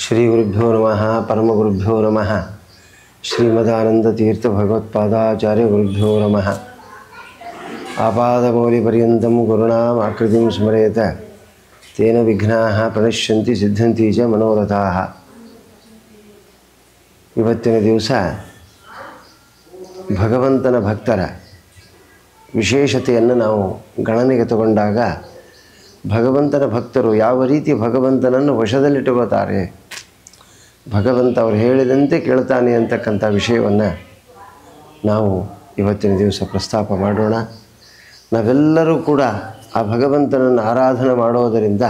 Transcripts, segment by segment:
ಶ್ರೀ ಗುರುಭ್ಯೋ ನಮಃ ಪರಮಗುರುಭ್ಯೋ ನಮಃ ಶ್ರೀಮದಾನಂದತೀರ್ಥ ಭಗವತ್ಪಾದಾಚಾರ್ಯ ಗುರುಭ್ಯೋ ನಮಃ ಆಪಾದಮೌಲಿಪರ್ಯಂತಂ ಗುರುಣಾಂ ಆಕೃತಿಂ ಸ್ಮರೇತ ತೇನ ವಿಘ್ನಾಃ ಪ್ರಣಶ್ಯಂತಿ ಸಿದ್ಧಂತಿ ಚ ಮನೋರಥಾಃ. ಇವತ್ತಿನ ದಿವಸ ಭಗವಂತನ ಭಕ್ತರ ವಿಶೇಷತೆಯನ್ನು ನಾವು ಗಣನೆಗೆ ತಗೊಂಡಾಗ ಭಗವಂತನ ಭಕ್ತರು ಯಾವ ರೀತಿ ಭಗವಂತನನ್ನು ವಶದಲ್ಲಿಟ್ಟುಕೋತಾರೆ, ಭಗವಂತ ಅವರು ಹೇಳಿದಂತೆ ಕೇಳ್ತಾನೆ ಅಂತಕ್ಕಂಥ ವಿಷಯವನ್ನು ನಾವು ಇವತ್ತಿನ ದಿವಸ ಪ್ರಸ್ತಾಪ ಮಾಡೋಣ. ನಾವೆಲ್ಲರೂ ಕೂಡ ಆ ಭಗವಂತನನ್ನು ಆರಾಧನೆ ಮಾಡೋದರಿಂದ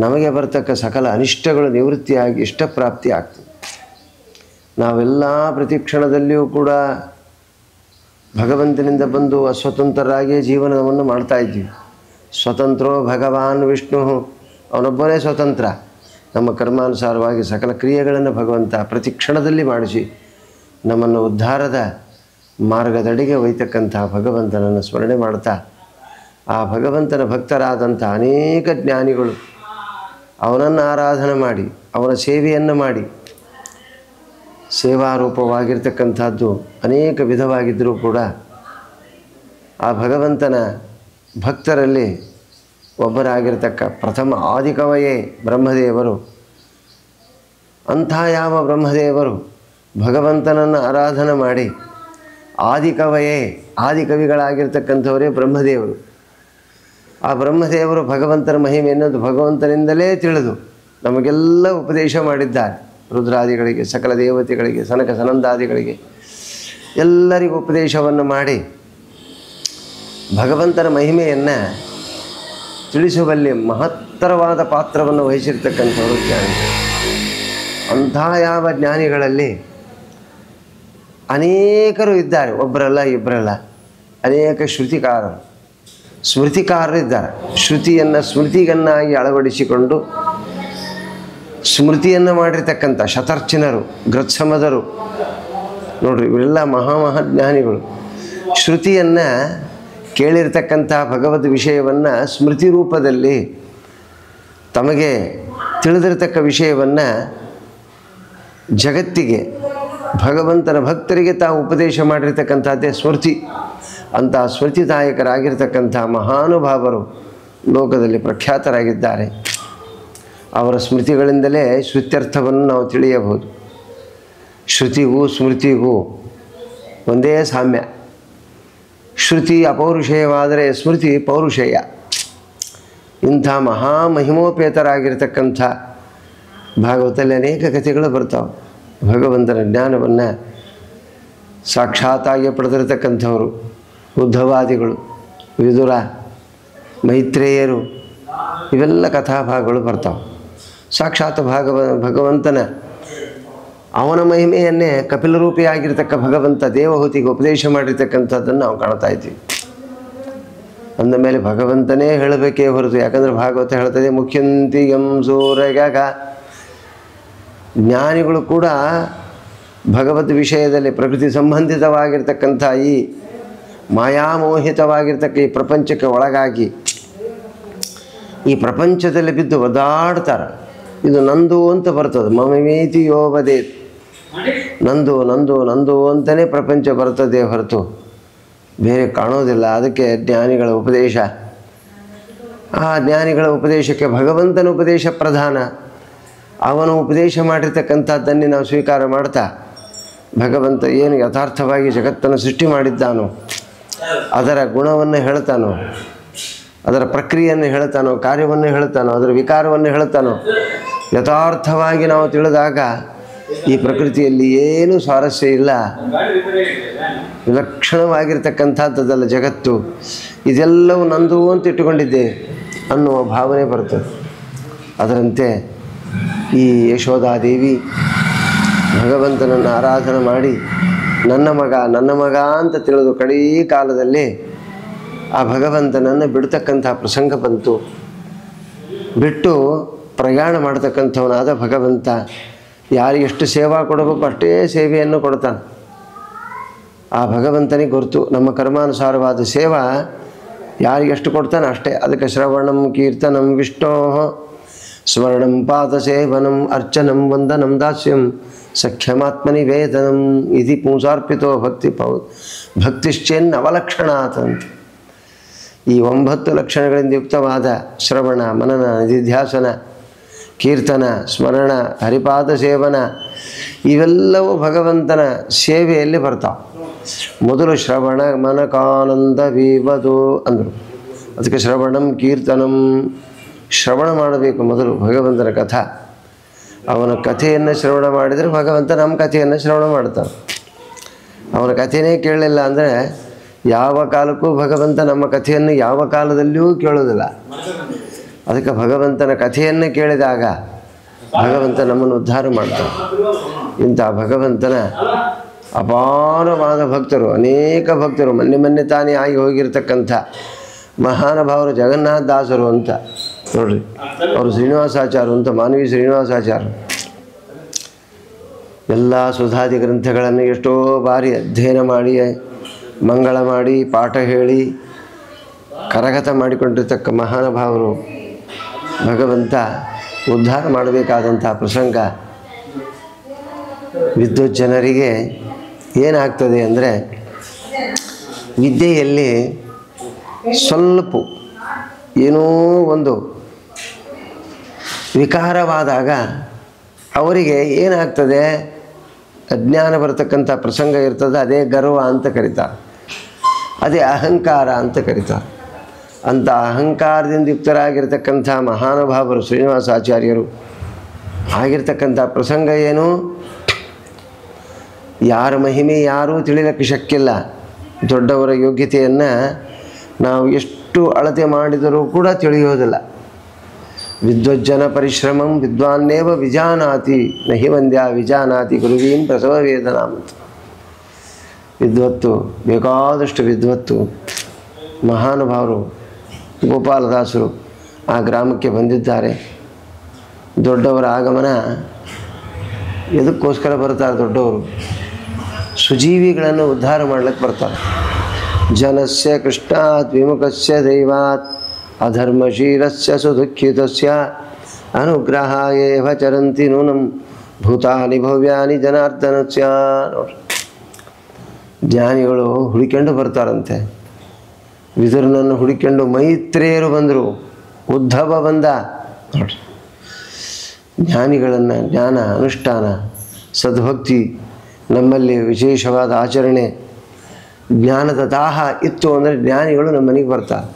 ನಮಗೆ ಬರ್ತಕ್ಕ ಸಕಲ ಅನಿಷ್ಟಗಳು ನಿವೃತ್ತಿಯಾಗಿ ಇಷ್ಟಪ್ರಾಪ್ತಿ ಆಗ್ತದೆ. ನಾವೆಲ್ಲ ಪ್ರತಿ ಕ್ಷಣದಲ್ಲಿಯೂ ಕೂಡ ಭಗವಂತನಿಂದ ಬಂದು ಅಸ್ವತಂತ್ರರಾಗಿಯೇ ಜೀವನವನ್ನು ಮಾಡ್ತಾಯಿದ್ದೀವಿ. ಸ್ವತಂತ್ರೋ ಭಗವಾನ್ ವಿಷ್ಣು, ಅವನೊಬ್ಬನೇ ಸ್ವತಂತ್ರ. ನಮ್ಮ ಕರ್ಮಾನುಸಾರವಾಗಿ ಸಕಲ ಕ್ರಿಯೆಗಳನ್ನು ಭಗವಂತ ಪ್ರತಿ ಕ್ಷಣದಲ್ಲಿ ಮಾಡಿಸಿ ನಮ್ಮನ್ನು ಉದ್ಧಾರದ ಮಾರ್ಗದಡಿಗೆ ಒಯ್ತಕ್ಕಂಥ ಭಗವಂತನನ್ನು ಸ್ಮರಣೆ ಮಾಡ್ತಾ, ಆ ಭಗವಂತನ ಭಕ್ತರಾದಂಥ ಅನೇಕ ಜ್ಞಾನಿಗಳು ಅವನನ್ನು ಆರಾಧನೆ ಮಾಡಿ ಅವನ ಸೇವೆಯನ್ನು ಮಾಡಿ, ಸೇವಾರೂಪವಾಗಿರ್ತಕ್ಕಂಥದ್ದು ಅನೇಕ ವಿಧವಾಗಿದ್ದರೂ ಕೂಡ ಆ ಭಗವಂತನ ಭಕ್ತರಲ್ಲಿ ಒಬ್ಬರಾಗಿರ್ತಕ್ಕ ಪ್ರಥಮ ಆದಿಕವಯೇ ಬ್ರಹ್ಮದೇವರು. ಅಂಥ ಯಾವ ಬ್ರಹ್ಮದೇವರು ಭಗವಂತನನ್ನು ಆರಾಧನೆ ಮಾಡಿ ಆದಿಕವಯೇ ಆದಿಕವಿಗಳಾಗಿರ್ತಕ್ಕಂಥವರೇ ಬ್ರಹ್ಮದೇವರು. ಆ ಬ್ರಹ್ಮದೇವರು ಭಗವಂತನ ಮಹಿಮೆಯನ್ನು ಭಗವಂತನಿಂದಲೇ ತಿಳಿದು ನಮಗೆಲ್ಲ ಉಪದೇಶ ಮಾಡಿದ್ದಾರೆ. ರುದ್ರಾದಿಗಳಿಗೆ, ಸಕಲ ದೇವತೆಗಳಿಗೆ, ಸನಕ ಸನಂದಾದಿಗಳಿಗೆ ಎಲ್ಲರಿಗೂ ಉಪದೇಶವನ್ನು ಮಾಡಿ ಭಗವಂತನ ಮಹಿಮೆಯನ್ನು ತಿಳಿಸುವಲ್ಲಿ ಮಹತ್ತರವಾದ ಪಾತ್ರವನ್ನು ವಹಿಸಿರ್ತಕ್ಕಂಥವರು ಜ್ಞಾನಿಗಳು. ಅಂಥ ಯಾವ ಜ್ಞಾನಿಗಳಲ್ಲಿ ಅನೇಕರು ಇದ್ದಾರೆ, ಒಬ್ಬರಲ್ಲ ಇಬ್ಬರಲ್ಲ, ಅನೇಕ ಸ್ಮೃತಿಕಾರರು ಇದ್ದಾರೆ. ಶ್ರುತಿಯನ್ನು ಸ್ಮೃತಿಗನ್ನಾಗಿ ಅಳವಡಿಸಿಕೊಂಡು ಸ್ಮೃತಿಯನ್ನು ಮಾಡಿರ್ತಕ್ಕಂಥ ಶತರ್ಚಿನರು, ಗೃತ್ಸಮದರು ನೋಡ್ರಿ, ಇವರೆಲ್ಲ ಮಹಾಜ್ಞಾನಿಗಳು. ಶ್ರುತಿಯನ್ನು ಕೇಳಿರ್ತಕ್ಕಂಥ ಭಗವದ್ ವಿಷಯವನ್ನು ಸ್ಮೃತಿ ರೂಪದಲ್ಲಿ ತಮಗೆ ತಿಳಿದಿರತಕ್ಕ ವಿಷಯವನ್ನು ಜಗತ್ತಿಗೆ, ಭಗವಂತನ ಭಕ್ತರಿಗೆ ತಾವು ಉಪದೇಶ ಮಾಡಿರ್ತಕ್ಕಂಥದ್ದೇ ಸ್ಮೃತಿ. ಅಂಥ ಸ್ಮೃತಿದಾಯಕರಾಗಿರ್ತಕ್ಕಂಥ ಮಹಾನುಭಾವರು ಲೋಕದಲ್ಲಿ ಪ್ರಖ್ಯಾತರಾಗಿದ್ದಾರೆ. ಅವರ ಸ್ಮೃತಿಗಳಿಂದಲೇ ಶ್ರುತ್ಯರ್ಥವನ್ನು ನಾವು ತಿಳಿಯಬಹುದು. ಶ್ರುತಿಗೂ ಸ್ಮೃತಿಗೂ ಒಂದೇ ಸಾಮ್ಯ. ಶ್ರುತಿ ಅಪೌರುಷೇಯವಾದರೆ ಸ್ಮೃತಿ ಪೌರುಷೇಯ. ಇಂಥ ಮಹಾಮಹಿಮೋಪೇತರಾಗಿರ್ತಕ್ಕಂಥ ಭಾಗವತದಲ್ಲಿ ಅನೇಕ ಕಥೆಗಳು ಬರ್ತಾವೆ. ಭಗವಂತನ ಜ್ಞಾನವನ್ನು ಸಾಕ್ಷಾತ್ತಾಗಿ ಪಡೆದಿರತಕ್ಕಂಥವರು ಉದ್ಧವಾದಿಗಳು, ವಿದುರ, ಮೈತ್ರೇಯರು, ಇವೆಲ್ಲ ಕಥಾಭಾಗಗಳು ಬರ್ತಾವೆ. ಸಾಕ್ಷಾತ್ ಭಗವಂತನ ಅವನ ಮಹಿಮೆಯನ್ನೇ ಕಪಿಲರೂಪಿಯಾಗಿರ್ತಕ್ಕ ಭಗವಂತ ದೇವಹೂತಿಗೆ ಉಪದೇಶ ಮಾಡಿರ್ತಕ್ಕಂಥದ್ದನ್ನು ನಾವು ಕಾಣ್ತಾ ಇದ್ದೀವಿ. ಅಂದಮೇಲೆ ಭಗವಂತನೇ ಹೇಳಬೇಕೇ ಹೊರತು, ಯಾಕಂದರೆ ಭಾಗವತ ಹೇಳ್ತದೆ ಮುಖ್ಯಂತಿ ಎಂ ಸೂರಗ. ಜ್ಞಾನಿಗಳು ಕೂಡ ಭಗವದ್ ವಿಷಯದಲ್ಲಿ ಪ್ರಕೃತಿ ಸಂಬಂಧಿತವಾಗಿರ್ತಕ್ಕಂಥ ಈ ಮಾಯಾಮೋಹಿತವಾಗಿರ್ತಕ್ಕ ಈ ಪ್ರಪಂಚಕ್ಕೆ ಒಳಗಾಗಿ ಈ ಪ್ರಪಂಚದಲ್ಲಿ ಬಿದ್ದು ಒದ್ದಾಡ್ತಾರೆ. ಇದು ನಂದು ಅಂತ ಬರ್ತದೆ, ಮಮೇತಿ ಯೋವದೇ, ನಂದು ನಂದು ನಂದು ಅಂತಲೇ ಪ್ರಪಂಚ ಬರ್ತದೆ ಹೊರತು ಬೇರೆ ಕಾಣೋದಿಲ್ಲ. ಅದಕ್ಕೆ ಜ್ಞಾನಿಗಳ ಉಪದೇಶ, ಆ ಜ್ಞಾನಿಗಳ ಉಪದೇಶಕ್ಕೆ ಭಗವಂತನ ಉಪದೇಶ ಪ್ರಧಾನ. ಅವನು ಉಪದೇಶ ಮಾಡಿರ್ತಕ್ಕಂಥದ್ದನ್ನೇ ನಾವು ಸ್ವೀಕಾರ ಮಾಡ್ತಾ, ಭಗವಂತ ಏನು ಯಥಾರ್ಥವಾಗಿ ಜಗತ್ತನ್ನು ಸೃಷ್ಟಿ ಮಾಡಿದ್ದಾನೋ ಅದರ ಗುಣವನ್ನು ಹೇಳ್ತಾನೋ, ಅದರ ಪ್ರಕ್ರಿಯೆಯನ್ನು ಹೇಳ್ತಾನೋ, ಕಾರ್ಯವನ್ನು ಹೇಳ್ತಾನೋ, ಅದರ ವಿಕಾರವನ್ನು ಹೇಳ್ತಾನೋ, ಯಥಾರ್ಥವಾಗಿ ನಾವು ತಿಳಿದಾಗ ಈ ಪ್ರಕೃತಿಯಲ್ಲಿ ಏನೂ ಸ್ವಾರಸ್ಯ ಇಲ್ಲ, ವಿಲಕ್ಷಣವಾಗಿರ್ತಕ್ಕಂಥದ್ದಲ್ಲ ಜಗತ್ತು, ಇದೆಲ್ಲವೂ ನಂದು ಅಂತ ಇಟ್ಟುಕೊಂಡಿದ್ದೆ ಅನ್ನುವ ಭಾವನೆ ಬರ್ತದೆ. ಅದರಂತೆ ಈ ಯಶೋಧಾದೇವಿ ಭಗವಂತನನ್ನು ಆರಾಧನೆ ಮಾಡಿ ನನ್ನ ಮಗ ಅಂತ ತಿಳಿದು ಕಡೀ ಕಾಲದಲ್ಲಿ ಆ ಭಗವಂತನನ್ನು ಬಿಡ್ತಕ್ಕಂಥ ಪ್ರಸಂಗ ಬಂತು. ಬಿಟ್ಟು ಪ್ರಯಾಣ ಮಾಡ್ತಕ್ಕಂಥವನಾದ ಭಗವಂತ ಯಾರಿಗೆ ಎಷ್ಟು ಸೇವಾ ಕೊಡಬೇಕು ಅಷ್ಟೇ ಸೇವೆಯನ್ನು ಕೊಡ್ತಾನೆ. ಆ ಭಗವಂತನಿಗೆ ಗೊತ್ತು ನಮ್ಮ ಕರ್ಮಾನುಸಾರವಾದ ಸೇವಾ ಯಾರಿಗೆ ಎಷ್ಟು ಕೊಡ್ತಾನೆ ಅಷ್ಟೇ. ಅದಕ್ಕೆ ಶ್ರವಣಂ ಕೀರ್ತನಂ ವಿಷ್ಣೋ ಸ್ಮರಣಂ ಪಾದಸೇವನಂ ಅರ್ಚನಂ ವಂದನಂ ದಾಸ್ಯಂ ಸಖ್ಯಮಾತ್ಮನಿವೇದನಂ ಇತಿ ಪುಂಸಾರ್ಪಿತೋ ಭಕ್ತಿಶ್ಚೇನ್ನವಲಕ್ಷಣಾತ್ ಅಂತ. ಈ 9 ಲಕ್ಷಣಗಳಿಂದ ಯುಕ್ತವಾದ ಶ್ರವಣ, ಮನನ, ನಿಧಿಧ್ಯಾಸನ, ಕೀರ್ತನ, ಸ್ಮರಣ, ಹರಿಪಾದ ಸೇವನ ಇವೆಲ್ಲವೂ ಭಗವಂತನ ಸೇವೆಯಲ್ಲಿ ಬರ್ತಾವೆ. ಮೊದಲು ಶ್ರವಣ ಮನಕಾನಂದ ವೀವದು ಅಂದರು. ಅದಕ್ಕೆ ಶ್ರವಣಂ ಕೀರ್ತನಂ, ಶ್ರವಣ ಮಾಡಬೇಕು ಮೊದಲು ಭಗವಂತನ ಕಥಾ. ಅವನ ಕಥೆಯನ್ನು ಶ್ರವಣ ಮಾಡಿದರೆ ಭಗವಂತ ನಮ್ಮ ಕಥೆಯನ್ನು ಶ್ರವಣ ಮಾಡ್ತಾನೆ. ಅವನ ಕಥೆಯೇ ಕೇಳಲಿಲ್ಲ ಅಂದರೆ ಯಾವ ಕಾಲಕ್ಕೂ ಭಗವಂತ ನಮ್ಮ ಕಥೆಯನ್ನು ಯಾವ ಕಾಲದಲ್ಲಿಯೂ ಕೇಳೋದಿಲ್ಲ. ಅದಕ್ಕೆ ಭಗವಂತನ ಕಥೆಯನ್ನು ಕೇಳಿದಾಗ ಭಗವಂತ ನಮ್ಮನ್ನು ಉದ್ಧಾರ ಮಾಡ್ತಾನೆ. ಇಂಥ ಭಗವಂತನ ಅಪಾರವಾದ ಭಕ್ತರು, ಅನೇಕ ಭಕ್ತರು, ಮೊನ್ನೆ ತಾನೇ ಆಗಿ ಹೋಗಿರ್ತಕ್ಕಂಥ ಮಹಾನುಭಾವರು ಜಗನ್ನಾಥ ದಾಸರು ಅಂತ ನೋಡ್ರಿ, ಅವರು ಶ್ರೀನಿವಾಸಾಚಾರ್ಯ ಅಂತ, ಮಾನವಿ ಶ್ರೀನಿವಾಸಾಚಾರ್ಯ. ಎಲ್ಲ ಸುಧಾದಿ ಗ್ರಂಥಗಳನ್ನು ಎಷ್ಟೋ ಬಾರಿ ಅಧ್ಯಯನ ಮಾಡಿ, ಮಂಗಳ ಮಾಡಿ, ಪಾಠ ಹೇಳಿ, ಕರಗತ ಮಾಡಿಕೊಂಡಿರ್ತಕ್ಕ ಮಹಾನುಭಾವರು ಭಗವಂತ ಉದ್ಧಾರ ಮಾಡಬೇಕಾದಂಥ ಪ್ರಸಂಗ ವಿದ್ಯುತ್ ಜನರಿಗೆ ಏನಾಗ್ತದೆ ಅಂದರೆ, ವಿದ್ಯೆಯಲ್ಲಿ ಸ್ವಲ್ಪ ಏನೋ ಒಂದು ವಿಕಾರವಾದಾಗ ಅವರಿಗೆ ಏನಾಗ್ತದೆ, ಅಜ್ಞಾನ ಬರತಕ್ಕಂಥ ಪ್ರಸಂಗ ಇರ್ತದೆ. ಅದೇ ಗರ್ವ ಅಂತ ಕರೀತಾರೆ, ಅದೇ ಅಹಂಕಾರ ಅಂತ ಕರೀತಾರೆ. ಅಂಥ ಅಹಂಕಾರದಿಂದ ಯುಕ್ತರಾಗಿರ್ತಕ್ಕಂಥ ಮಹಾನುಭಾವರು ಶ್ರೀನಿವಾಸಾಚಾರ್ಯರು ಆಗಿರ್ತಕ್ಕಂಥ ಪ್ರಸಂಗ ಏನು, ಯಾರ ಮಹಿಮೆ ಯಾರೂ ತಿಳಿಯಲಿಕ್ಕೆ ಶಕ್ಕಿಲ್ಲ. ದೊಡ್ಡವರ ಯೋಗ್ಯತೆಯನ್ನು ನಾವು ಎಷ್ಟು ಅಳತೆ ಮಾಡಿದರೂ ಕೂಡ ತಿಳಿಯೋದಿಲ್ಲ. ವಿದ್ವಜ್ಜನ ಪರಿಶ್ರಮಂ ವಿದ್ವಾನ್ನೇವ ವಿಜಾನಾತಿ ನಹಿ ವಂದ್ಯ ವಿಜಾನಾತಿ ಗುರುವೀಂ ಪ್ರಸವ ವೇದನಾಂ. ವಿದ್ವತ್ತು, ಬೇಕಾದಷ್ಟು ವಿದ್ವತ್ತು. ಮಹಾನುಭಾವರು ಗೋಪಾಲದಾಸರು ಆ ಗ್ರಾಮಕ್ಕೆ ಬಂದಿದ್ದಾರೆ. ದೊಡ್ಡವರ ಆಗಮನ ಎದಕ್ಕೋಸ್ಕರ ಬರ್ತಾರೆ? ದೊಡ್ಡವರು ಸುಜೀವಿಗಳನ್ನು ಉದ್ಧಾರ ಮಾಡ್ಲಿಕ್ಕೆ ಬರ್ತಾರೆ. ಜನಸ್ಯ ಕೃಷ್ಣಾತ್ ವಿಮುಖಸ್ಯ ದೈವಾತ್ ಅಧರ್ಮಶೀಲಸ್ಯ ಸುದುಃಖಿತಸ್ಯ ಅನುಗ್ರಹಾಯೇವ ಚರಂತಿ ನೂನಂ ಭೂತಾನಿ ಭವ್ಯಾನಿ ಜನಾರ್ದನಸ್ಯ. ನೋಡ್ರಿ, ಜ್ಞಾನಿಗಳು ಹುಡುಕೊಂಡು ಬರ್ತಾರಂತೆ. ವಿದುರನನ್ನು ಹುಡುಕೊಂಡು ಮೈತ್ರೇಯರು ಬಂದರು, ಉದ್ಧವ ಬಂದ. ನೋಡ್ರಿ, ಜ್ಞಾನಿಗಳನ್ನು, ಜ್ಞಾನ ಅನುಷ್ಠಾನ, ಸದ್ಭಕ್ತಿ ನಮ್ಮಲ್ಲಿ ವಿಶೇಷವಾದ ಆಚರಣೆ, ಜ್ಞಾನದ ದಾಹ ಇತ್ತು ಅಂದರೆ ಜ್ಞಾನಿಗಳು ನಮ್ಮ ಮನೆಗೆ ಬರ್ತಾರೆ.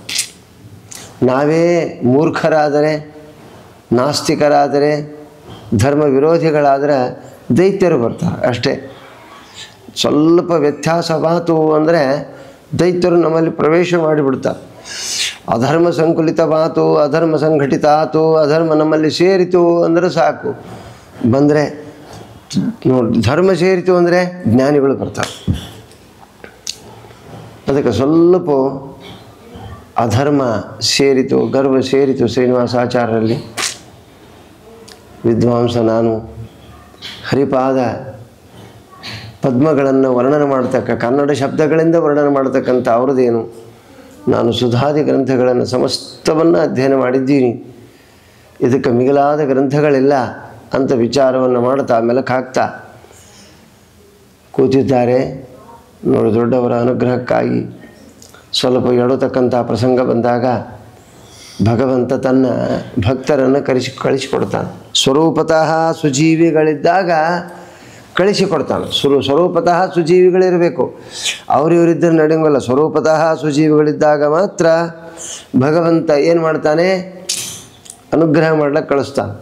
ನಾವೇ ಮೂರ್ಖರಾದರೆ, ನಾಸ್ತಿಕರಾದರೆ, ಧರ್ಮ ವಿರೋಧಿಗಳಾದರೆ ದೈತ್ಯರು ಬರ್ತಾರೆ ಅಷ್ಟೇ. ಸ್ವಲ್ಪ ವ್ಯತ್ಯಾಸವಾತು ಅಂದರೆ ದೈತ್ಯರು ನಮ್ಮಲ್ಲಿ ಪ್ರವೇಶ ಮಾಡಿಬಿಡ್ತಾರೆ. ಅಧರ್ಮ ಸಂಕುಲಿತ ಮಾತು, ಅಧರ್ಮ ಸಂಘಟಿತ ಆತು, ಅಧರ್ಮ ನಮ್ಮಲ್ಲಿ ಸೇರಿತು ಅಂದರೆ ಸಾಕು. ಬಂದರೆ ನೋಡಿ, ಧರ್ಮ ಸೇರಿತು ಅಂದರೆ ಜ್ಞಾನಿಗಳು ಬರ್ತಾರೆ. ಅದಕ್ಕೆ ಸ್ವಲ್ಪ ಅಧರ್ಮ ಸೇರಿತು, ಗರ್ವ ಸೇರಿತು ಶ್ರೀನಿವಾಸಾಚಾರ್ಯರಲ್ಲಿ. ವಿದ್ವಾಂಸ ನಾನು, ಹರಿಪಾದ ಪದ್ಮಗಳನ್ನು ವರ್ಣನೆ ಮಾಡ್ತಕ್ಕ, ಕನ್ನಡ ಶಬ್ದಗಳಿಂದ ವರ್ಣನೆ ಮಾಡ್ತಕ್ಕಂಥ ಅವ್ರದ್ದೇನು, ನಾನು ಸುಧಾದಿ ಗ್ರಂಥಗಳನ್ನು ಸಮಸ್ತವನ್ನು ಅಧ್ಯಯನ ಮಾಡಿದ್ದೀನಿ, ಇದಕ್ಕೆ ಮಿಗಿಲಾದ ಗ್ರಂಥಗಳಿಲ್ಲ ಅಂತ ವಿಚಾರವನ್ನು ಮಾಡ್ತಾ ಮೆಲುಕು ಹಾಕ್ತಾ ಕೂತಿದ್ದಾರೆ. ನೋಡಿ, ದೊಡ್ಡವರ ಅನುಗ್ರಹಕ್ಕಾಗಿ ಸ್ವಲ್ಪ ಎಡತಕ್ಕಂಥ ಪ್ರಸಂಗ ಬಂದಾಗ ಭಗವಂತ ತನ್ನ ಭಕ್ತರನ್ನು ಕಳಿಸಿಕೊಡ್ತಾನೆ. ಸ್ವರೂಪತಃ ಸುಜೀವಿಗಳಿದ್ದಾಗ ಕಳಿಸಿಕೊಡ್ತಾನೆ. ಸ್ವರೂಪತಃ ಸುಜೀವಿಗಳಿರಬೇಕು, ಅವರಿವರಿದ್ದರೆ ನಡೆಯಂಗಿಲ್ಲ. ಸ್ವರೂಪತಃ ಸುಜೀವಿಗಳಿದ್ದಾಗ ಮಾತ್ರ ಭಗವಂತ ಏನು ಮಾಡ್ತಾನೆ, ಅನುಗ್ರಹ ಮಾಡ್ಲಿಕ್ಕೆ ಕಳಿಸ್ತಾನೆ.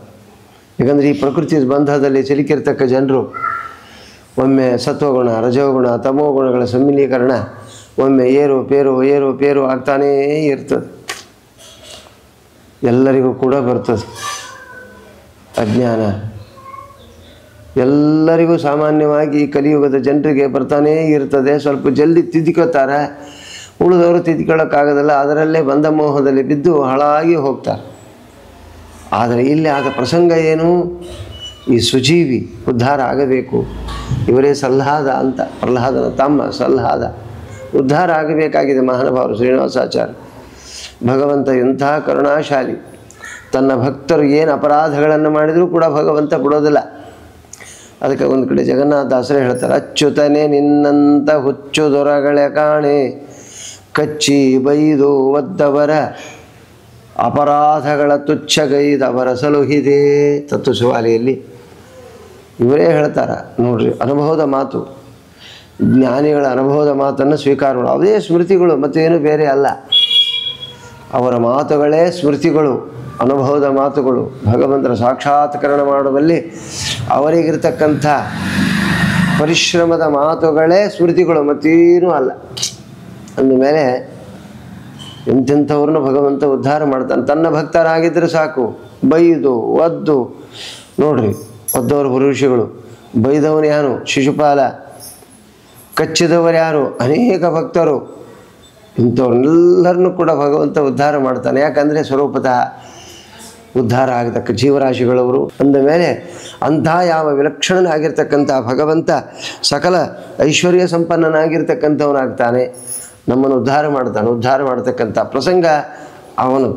ಯಾಕಂದರೆ ಈ ಪ್ರಕೃತಿ ಬಂಧದಲ್ಲಿ ಸಿಲುಕಿರ್ತಕ್ಕ ಜನರು ಒಮ್ಮೆ ಸತ್ವಗುಣ, ರಜೋಗುಣ, ತಮೋಗುಣಗಳ ಸಮ್ಮಿಲೀಕರಣ, ಒಮ್ಮೆ ಏರು ಪೇರು ಆಗ್ತಾನೇ ಇರ್ತದೆ. ಎಲ್ಲರಿಗೂ ಕೂಡ ಬರ್ತದೆ ಅಜ್ಞಾನ, ಎಲ್ಲರಿಗೂ ಸಾಮಾನ್ಯವಾಗಿ ಈ ಕಲಿಯುಗದ ಜನರಿಗೆ ಬರ್ತಾನೇ ಇರ್ತದೆ. ಸ್ವಲ್ಪ ಜಲ್ದಿ ತಿದ್ಕೋತಾರೆ, ಉಳಿದವರು ತಿದ್ಕೊಳ್ಳೋಕ್ಕಾಗೋದಿಲ್ಲ. ಅದರಲ್ಲೇ ಬಂಧ ಮೋಹದಲ್ಲಿ ಬಿದ್ದು ಹಾಳಾಗಿ ಹೋಗ್ತಾರೆ. ಆದರೆ ಇಲ್ಲಿ ಆದ ಪ್ರಸಂಗ ಏನು, ಈ ಸುಜೀವಿ ಉದ್ಧಾರ ಆಗಬೇಕು. ಇವರೇ ಸಲ್ಲಾದ ಅಂತ, ಪ್ರಹ್ಲಾದನ ತಮ್ಮ ಸಲ್ಲಾದ ಉದ್ಧಾರ ಆಗಬೇಕಾಗಿದೆ. ಮಹಾನುಭಾವರು ಶ್ರೀನಿವಾಸಾಚಾರ್ಯ ಭಗವಂತ ಎಂಥ ಕರುಣಾಶಾಲಿ. ತನ್ನ ಭಕ್ತರು ಏನು ಅಪರಾಧಗಳನ್ನು ಮಾಡಿದರೂ ಕೂಡ ಭಗವಂತ ಬಿಡೋದಿಲ್ಲ. ಅದಕ್ಕೆ ಒಂದು ಕಡೆ ಜಗನ್ನಾಥದಾಸರೇ ಹೇಳ್ತಾರೆ, ಅಚ್ಯುತನೇ ನಿನ್ನಂತ ಹುಚ್ಚು ದೊರಗಳೆ ಕಾಣೆ, ಕಚ್ಚಿ ಬೈದು ಒದ್ದವರ ಅಪರಾಧಗಳ ತುಚ್ಛಗೈದವರ ಸಲುಹಿದೆ. ತತ್ವಶಿವಾಲಿಯಲ್ಲಿ ಇವರೇ ಹೇಳ್ತಾರೆ ನೋಡ್ರಿ, ಅನುಭವದ ಮಾತು, ಜ್ಞಾನಿಗಳ ಅನುಭವದ ಮಾತನ್ನು ಸ್ವೀಕಾರ ಮಾಡು. ಅದೇ ಸ್ಮೃತಿಗಳು, ಮತ್ತೇನು ಬೇರೆ ಅಲ್ಲ. ಅವರ ಮಾತುಗಳೇ ಸ್ಮೃತಿಗಳು, ಅನುಭವದ ಮಾತುಗಳು. ಭಗವಂತನ ಸಾಕ್ಷಾತ್ಕರಣ ಮಾಡುವಲ್ಲಿ ಅವರಿಗಿರ್ತಕ್ಕಂಥ ಪರಿಶ್ರಮದ ಮಾತುಗಳೇ ಸ್ಮೃತಿಗಳು, ಮತ್ತೇನೂ ಅಲ್ಲ. ಅಂದಮೇಲೆ ಎಂತೆಂಥವ್ರನ್ನ ಭಗವಂತ ಉದ್ಧಾರ ಮಾಡ್ತಾನೆ. ತನ್ನ ಭಕ್ತರಾಗಿದ್ದರೆ ಸಾಕು, ಬೈದು ಒದ್ದು ನೋಡ್ರಿ, ಒದ್ದವರು ಋಷಿಗಳು, ಬೈದವನು ಯಾರು ಶಿಶುಪಾಲ, ಕಚ್ಚಿದವರು ಯಾರು ಅನೇಕ ಭಕ್ತರು. ಇಂಥವ್ರನ್ನೆಲ್ಲರನ್ನೂ ಕೂಡ ಭಗವಂತ ಉದ್ಧಾರ ಮಾಡ್ತಾನೆ. ಯಾಕಂದರೆ ಸ್ವರೂಪತಃ ಉದ್ಧಾರ ಆಗತಕ್ಕ ಜೀವರಾಶಿಗಳವರು. ಅಂದ ಮೇಲೆ ಅಂಥ ಯಾವ ವಿಲಕ್ಷಣನಾಗಿರ್ತಕ್ಕಂಥ ಭಗವಂತ ಸಕಲ ಐಶ್ವರ್ಯ ಸಂಪನ್ನನಾಗಿರ್ತಕ್ಕಂಥವನಾಗ್ತಾನೆ, ನಮ್ಮನ್ನು ಉದ್ಧಾರ ಮಾಡ್ತಾನೆ. ಉದ್ಧಾರ ಮಾಡ್ತಕ್ಕಂಥ ಪ್ರಸಂಗ ಅವನು.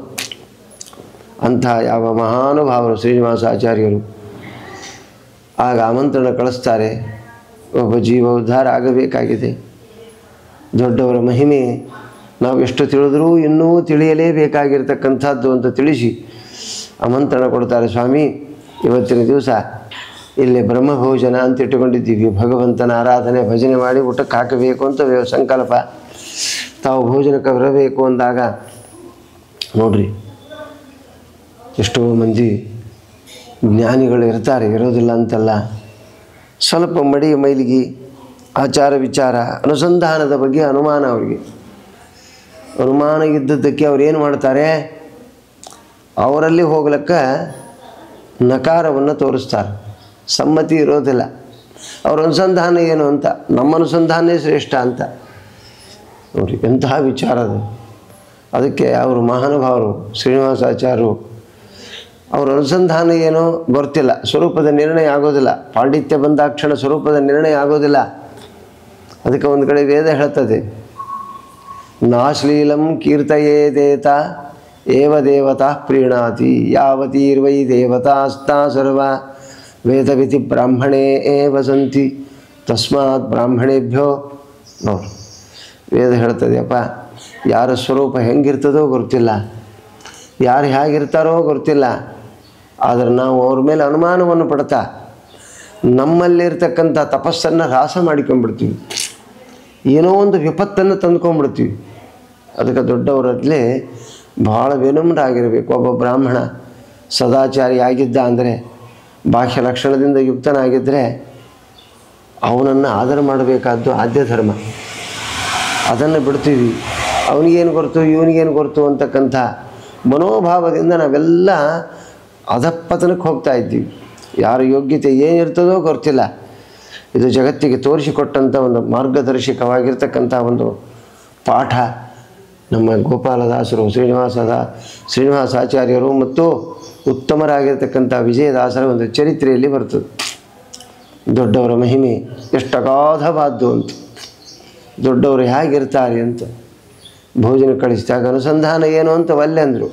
ಅಂಥ ಯಾವ ಮಹಾನುಭಾವರು ಶ್ರೀನಿವಾಸಾಚಾರ್ಯರು ಆಗ ಆಮಂತ್ರಣ ಕಳಿಸ್ತಾರೆ, ಒಬ್ಬ ಜೀವ ಉದ್ಧಾರ ಆಗಬೇಕಾಗಿದೆ. ದೊಡ್ಡವರ ಮಹಿಮೆ ನಾವು ಎಷ್ಟು ತಿಳಿದ್ರೂ ಇನ್ನೂ ತಿಳಿಯಲೇಬೇಕಾಗಿರ್ತಕ್ಕಂಥದ್ದು ಅಂತ ತಿಳಿಸಿ ಆಮಂತ್ರಣ ಕೊಡ್ತಾರೆ. ಸ್ವಾಮಿ, ಇವತ್ತಿನ ದಿವಸ ಇಲ್ಲಿ ಬ್ರಹ್ಮಭೋಜನ ಅಂತ ಇಟ್ಟುಕೊಂಡಿದ್ದೀವಿ. ಭಗವಂತನ ಆರಾಧನೆ ಭಜನೆ ಮಾಡಿ ಊಟಕ್ಕೆ ಹಾಕಬೇಕು ಅಂತ ಸಂಕಲ್ಪ. ತಾವು ಭೋಜನಕ್ಕೆ ಬರಬೇಕು ಅಂದಾಗ ನೋಡ್ರಿ, ಎಷ್ಟೋ ಮಂದಿ ಜ್ಞಾನಿಗಳು ಇರ್ತಾರೆ, ಇರೋದಿಲ್ಲ ಅಂತಲ್ಲ. ಸ್ವಲ್ಪ ಮಡಿ ಮೈಲಿಗೆ ಆಚಾರ ವಿಚಾರ ಅನುಸಂಧಾನದ ಬಗ್ಗೆ ಅನುಮಾನ, ಅವರಿಗೆ ಅನುಮಾನ ಇದ್ದದ್ದಕ್ಕೆ ಅವ್ರು ಏನು ಮಾಡ್ತಾರೆ, ಅವರಲ್ಲಿ ಹೋಗ್ಲಿಕ್ಕ ನಕಾರವನ್ನು ತೋರಿಸ್ತಾರೆ. ಸಮ್ಮತಿ ಇರೋದಿಲ್ಲ. ಅವ್ರ ಅನುಸಂಧಾನ ಏನು ಅಂತ, ನಮ್ಮ ಅನುಸಂಧಾನೇ ಶ್ರೇಷ್ಠ ಅಂತ. ನೋಡಿ ಎಂತಹ ವಿಚಾರ ಅದು. ಅದಕ್ಕೆ ಅವರು ಮಹಾನುಭಾವರು ಶ್ರೀನಿವಾಸಾಚಾರ್ಯರು, ಅವರ ಅನುಸಂಧಾನ ಏನೋ ಗೊತ್ತಿಲ್ಲ, ಸ್ವರೂಪದ ನಿರ್ಣಯ ಆಗೋದಿಲ್ಲ. ಪಾಂಡಿತ್ಯ ಬಂದಾಕ್ಷಣ ಸ್ವರೂಪದ ನಿರ್ಣಯ ಆಗೋದಿಲ್ಲ. ಅದಕ್ಕೆ ಒಂದು ಕಡೆ ವೇದ ಹೇಳ್ತದೆ, ನಾಶ್ಲೀಲಂ ಕೀರ್ತಯೇದೇತ ಏವ ದೇವತಾ ಪ್ರೀಣಾತಿ ಯಾವತೀರ್ವೈ ದೇವತಾಸ್ತಾ ಸರ್ವ ವೇದವಿತಿ ಬ್ರಾಹ್ಮಣೇ ಏವ ಸಂತಿ ತಸ್ಮಾತ್ ಬ್ರಾಹ್ಮಣೇಭ್ಯೋ. ನೋಡು ವೇದ ಹೇಳ್ತದೆಯಪ್ಪ, ಯಾರ ಸ್ವರೂಪ ಹೆಂಗಿರ್ತದೋ ಗೊತ್ತಿಲ್ಲ, ಯಾರು ಹೇಗಿರ್ತಾರೋ ಗೊತ್ತಿಲ್ಲ. ಆದರೆ ನಾವು ಅವ್ರ ಮೇಲೆ ಅನುಮಾನವನ್ನು ಪಡ್ತಾ ನಮ್ಮಲ್ಲಿರ್ತಕ್ಕಂಥ ತಪಸ್ಸನ್ನು ಹ್ರಾಸ ಮಾಡಿಕೊಂಡ್ಬಿಡ್ತೀವಿ, ಏನೋ ಒಂದು ವಿಪತ್ತನ್ನು ತಂದ್ಕೊಂಡ್ಬಿಡ್ತೀವಿ. ಅದಕ್ಕೆ ದೊಡ್ಡವರಲ್ಲಿ ಭಾಳ ವಿನಮ್ರರಾಗಿರಬೇಕು. ಒಬ್ಬ ಬ್ರಾಹ್ಮಣ ಸದಾಚಾರಿ ಆಗಿದ್ದ ಅಂದರೆ, ಬಾಹ್ಯ ಲಕ್ಷಣದಿಂದ ಯುಕ್ತನಾಗಿದ್ದರೆ ಅವನನ್ನು ಆದರ ಮಾಡಬೇಕಾದ್ದು ಆದ್ಯ ಧರ್ಮ. ಅದನ್ನು ಬಿಡ್ತೀವಿ, ಅವನಿಗೇನು ಗೊತ್ತು ಇವನಿಗೇನು ಗೊತ್ತು ಅಂತಕ್ಕಂಥ ಮನೋಭಾವದಿಂದ ನಾವೆಲ್ಲ ಅಧಪತನಕ್ಕೆ ಹೋಗ್ತಾ ಇದ್ದೀವಿ. ಯಾರ ಯೋಗ್ಯತೆ ಏನಿರ್ತದೋ ಗೊತ್ತಿಲ್ಲ. ಇದು ಜಗತ್ತಿಗೆ ತೋರಿಸಿಕೊಟ್ಟಂಥ ಒಂದು ಮಾರ್ಗದರ್ಶಕವಾಗಿರ್ತಕ್ಕಂಥ ಒಂದು ಪಾಠ ನಮ್ಮ ಗೋಪಾಲದಾಸರು, ಶ್ರೀನಿವಾಸಾಚಾರ್ಯರು ಮತ್ತು ಉತ್ತಮರಾಗಿರ್ತಕ್ಕಂಥ ವಿಜಯದಾಸರ ಒಂದು ಚರಿತ್ರೆಯಲ್ಲಿ ಬರ್ತದೆ. ದೊಡ್ಡವರ ಮಹಿಮೆ ಎಷ್ಟು ಅಗಾಧವಾದ್ದು ಅಂತ, ದೊಡ್ಡವರು ಹೇಗಿರ್ತಾರೆ ಅಂತ. ಭೋಜನ ಕಳಿಸಿದಾಗ ಅನುಸಂಧಾನ ಏನು ಅಂತ ಒಲ್ಲೆ ಅಂದರು.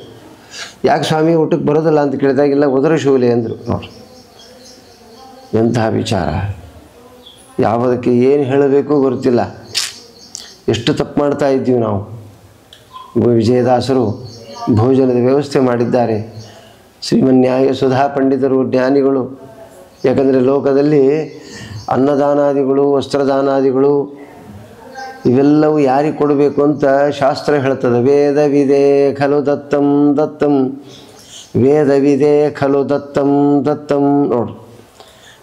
ಯಾಕೆ ಸ್ವಾಮಿ ಊಟಕ್ಕೆ ಬರೋದಿಲ್ಲ ಅಂತ ಕೇಳಿದಾಗಿಲ್ಲ, ಉದರ ಶೂಲೆ ಅಂದರು. ನೋಡಿ ಎಂತಹ ವಿಚಾರ, ಯಾವುದಕ್ಕೆ ಏನು ಹೇಳಬೇಕು ಗೊತ್ತಿಲ್ಲ. ಎಷ್ಟು ತಪ್ಪು ಮಾಡ್ತಾ ಇದ್ದೀವಿ ನಾವು. ವಿಜಯದಾಸರು ಭೋಜನದ ವ್ಯವಸ್ಥೆ ಮಾಡಿದ್ದಾರೆ. ಶ್ರೀಮನ್ಯಾಯ ಸುಧಾ ಪಂಡಿತರು, ಜ್ಞಾನಿಗಳು. ಯಾಕಂದರೆ ಲೋಕದಲ್ಲಿ ಅನ್ನದಾನಾದಿಗಳು, ವಸ್ತ್ರದಾನಾದಿಗಳು ಇವೆಲ್ಲವೂ ಯಾರಿಗೆ ಕೊಡಬೇಕು ಅಂತ ಶಾಸ್ತ್ರ ಹೇಳ್ತದೆ. ವೇದವಿದೆ ಖಲು ದತ್ತಂ ದತ್ತಂ, ವೇದವಿದೆ ಖಲು ದತ್ತಂ ದತ್ತಂ. ನೋಡು,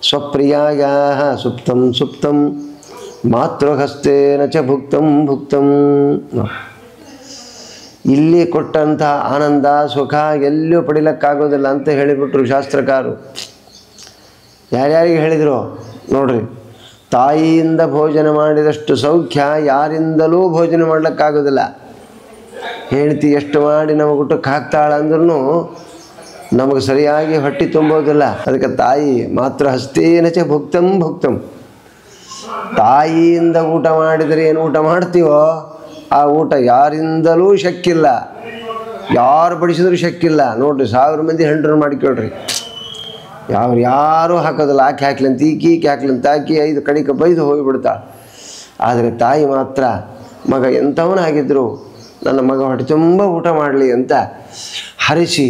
ಸ್ವಪ್ರಿಯಾಯ ಸುಪ್ತಂ ಸುಪ್ತಂ ಮಾತೃಹಸ್ತೇನ ಚ ಭುಕ್ತಂ ಭುಕ್ತಂ. ಇಲ್ಲಿ ಕೊಟ್ಟಂಥ ಆನಂದ ಸುಖ ಎಲ್ಲೂ ಪಡಿಲಿಕ್ಕಾಗೋದಿಲ್ಲ ಅಂತ ಹೇಳಿಬಿಟ್ರು ಶಾಸ್ತ್ರಕಾರರು. ಯಾರ್ಯಾರಿಗೆ ಹೇಳಿದರು ನೋಡ್ರಿ, ತಾಯಿಯಿಂದ ಭೋಜನ ಮಾಡಿದಷ್ಟು ಸೌಖ್ಯ ಯಾರಿಂದಲೂ ಭೋಜನ ಮಾಡಲಿಕ್ಕಾಗೋದಿಲ್ಲ. ಹೆಂಡತಿ ಎಷ್ಟು ಮಾಡಿ ನಮಗೆ ಊಟಕ್ಕೆ ಹಾಕ್ತಾಳಂದ್ರೂ ನಮಗೆ ಸರಿಯಾಗಿ ಹೊಟ್ಟೆ ತುಂಬೋದಿಲ್ಲ. ಅದಕ್ಕೆ ತಾಯಿ ಮಾತ್ರ ಹಸ್ತೇನ ಚ ಭುಕ್ತಂ ಭುಕ್ತಂ. ತಾಯಿಯಿಂದ ಊಟ ಮಾಡಿದರೆ ಏನು ಊಟ ಮಾಡ್ತೀವೋ ಆ ಊಟ ಯಾರಿಂದಲೂ ಶಕ್ಕಿಲ್ಲ. ಯಾರು ಬಡಿಸಿದ್ರು ಶಕ್ಕಿಲ್ಲ ನೋಡ್ರಿ. 1000 ಮಂದಿ ಹೆಂಡ್ರನ್ನು ಮಾಡಿಕೊಳ್ರಿ, ಯಾರೂ ಹಾಕೋದಿಲ್ಲ. ಹಾಕ್ಲಂತ ಈಕಿ ಹಾಕ್ಲಂತ ಹಾಕಿ 5 ಕಡಿಕೆ ಬೈದು ಹೋಗಿಬಿಡ್ತಾಳೆ. ಆದರೆ ತಾಯಿ ಮಾತ್ರ ಮಗ ಎಂಥವನಾಗಿದ್ದರು ನನ್ನ ಮಗ ಹೊಟ್ಟೆ ತುಂಬ ಊಟ ಮಾಡಲಿ ಅಂತ ಹರಿಸಿ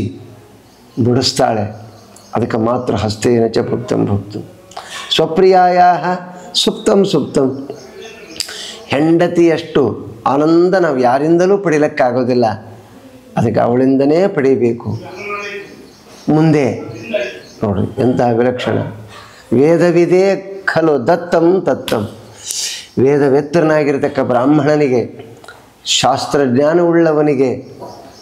ಬಿಡಿಸ್ತಾಳೆ. ಅದಕ್ಕೆ ಮಾತ್ರ ಹಸ್ತೇನ ಚ ಭುಕ್ತಂ ಭುಕ್ತಂ ಸ್ವಪ್ರಿಯಾಯ ಸುಪ್ತಂ ಸುಪ್ತಂ. ಹೆಂಡತಿಯಷ್ಟು ಆನಂದ ನಾವು ಯಾರಿಂದಲೂ ಪಡೀಲಿಕ್ಕಾಗೋದಿಲ್ಲ, ಅದಕ್ಕೆ ಅವಳಿಂದನೇ ಪಡೀಬೇಕು. ಮುಂದೆ ನೋಡ್ರಿ ಎಂಥ ವಿಲಕ್ಷಣ. ವೇದವಿದೇ ಖಲು ದತ್ತಂ ತತ್ತಂ. ವೇದವೇತ್ತರನಾಗಿರ್ತಕ್ಕ ಬ್ರಾಹ್ಮಣನಿಗೆ, ಶಾಸ್ತ್ರಜ್ಞಾನವುಳ್ಳವನಿಗೆ,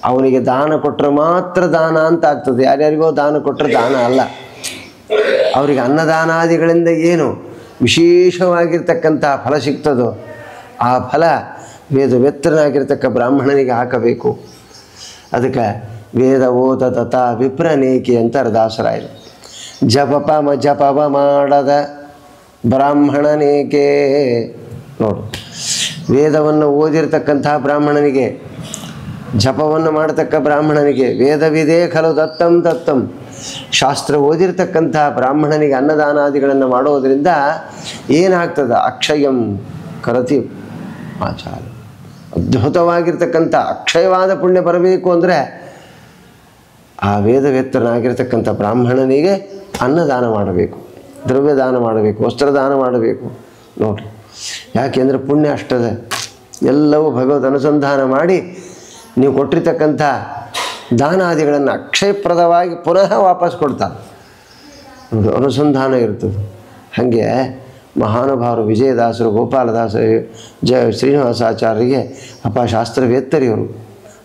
ಅವನಿಗೆ ದಾನ ಕೊಟ್ಟರೆ ಮಾತ್ರ ದಾನ ಅಂತ ಆಗ್ತದೆ. ಯಾರ್ಯಾರಿಗೋ ದಾನ ಕೊಟ್ಟರೆ ದಾನ ಅಲ್ಲ. ಅವರಿಗೆ ಅನ್ನದಾನಾದಿಗಳಿಂದ ಏನು ವಿಶೇಷವಾಗಿರ್ತಕ್ಕಂಥ ಫಲ ಸಿಗ್ತದೋ ಆ ಫಲ ವೇದವೇತ್ತರನಾಗಿರ್ತಕ್ಕ ಬ್ರಾಹ್ಮಣನಿಗೆ ಹಾಕಬೇಕು. ಅದಕ್ಕೆ ವೇದ ಓದ ತಥ ವಿಪ್ರನೇಕೆ ಅಂತಾರೆ ದಾಸರಾಯರು. ಜಪವ ಮಾಡದ ಬ್ರಾಹ್ಮಣನೇಕೆ. ನೋಡು, ವೇದವನ್ನು ಓದಿರ್ತಕ್ಕಂಥ ಬ್ರಾಹ್ಮಣನಿಗೆ, ಜಪವನ್ನು ಮಾಡತಕ್ಕ ಬ್ರಾಹ್ಮಣನಿಗೆ, ವೇದವಿದೇ ಖಲು ದತ್ತಂ ತತ್ತಂ. ಶಾಸ್ತ್ರ ಓದಿರ್ತಕ್ಕಂಥ ಬ್ರಾಹ್ಮಣನಿಗೆ ಅನ್ನದಾನಾದಿಗಳನ್ನು ಮಾಡೋದರಿಂದ ಏನಾಗ್ತದೆ? ಅಕ್ಷಯಂ ಕರತಿ ಆಚಾರ. ಅದ್ಭುತವಾಗಿರ್ತಕ್ಕಂಥ ಅಕ್ಷಯವಾದ ಪುಣ್ಯ ಬರಬೇಕು ಅಂದರೆ ಆ ವೇದವೇತ್ತರನಾಗಿರ್ತಕ್ಕಂಥ ಬ್ರಾಹ್ಮಣನಿಗೆ ಅನ್ನದಾನ ಮಾಡಬೇಕು, ದ್ರವ್ಯದಾನ ಮಾಡಬೇಕು, ವಸ್ತ್ರದಾನ ಮಾಡಬೇಕು. ನೋಡಿರಿ, ಯಾಕೆಂದರೆ ಪುಣ್ಯ ಅಷ್ಟದೆ. ಎಲ್ಲವೂ ಭಗವದ್ ಅನುಸಂಧಾನ ಮಾಡಿ ನೀವು ಕೊಟ್ಟಿರ್ತಕ್ಕಂಥ ದಾನಾದಿಗಳನ್ನು ಅಕ್ಷಯಪ್ರದವಾಗಿ ಪುನಃ ವಾಪಸ್ ಕೊಡ್ತಾರೆ. ನೋಡಿ, ಅನುಸಂಧಾನ ಇರ್ತದೆ. ಹಾಗೆ ಮಹಾನುಭಾವರು ವಿಜಯದಾಸರು, ಗೋಪಾಲದಾಸರು, ಶ್ರೀನಿವಾಸಾಚಾರ್ಯರಿಗೆ ಶಾಸ್ತ್ರವೇತ್ತರಿವರು.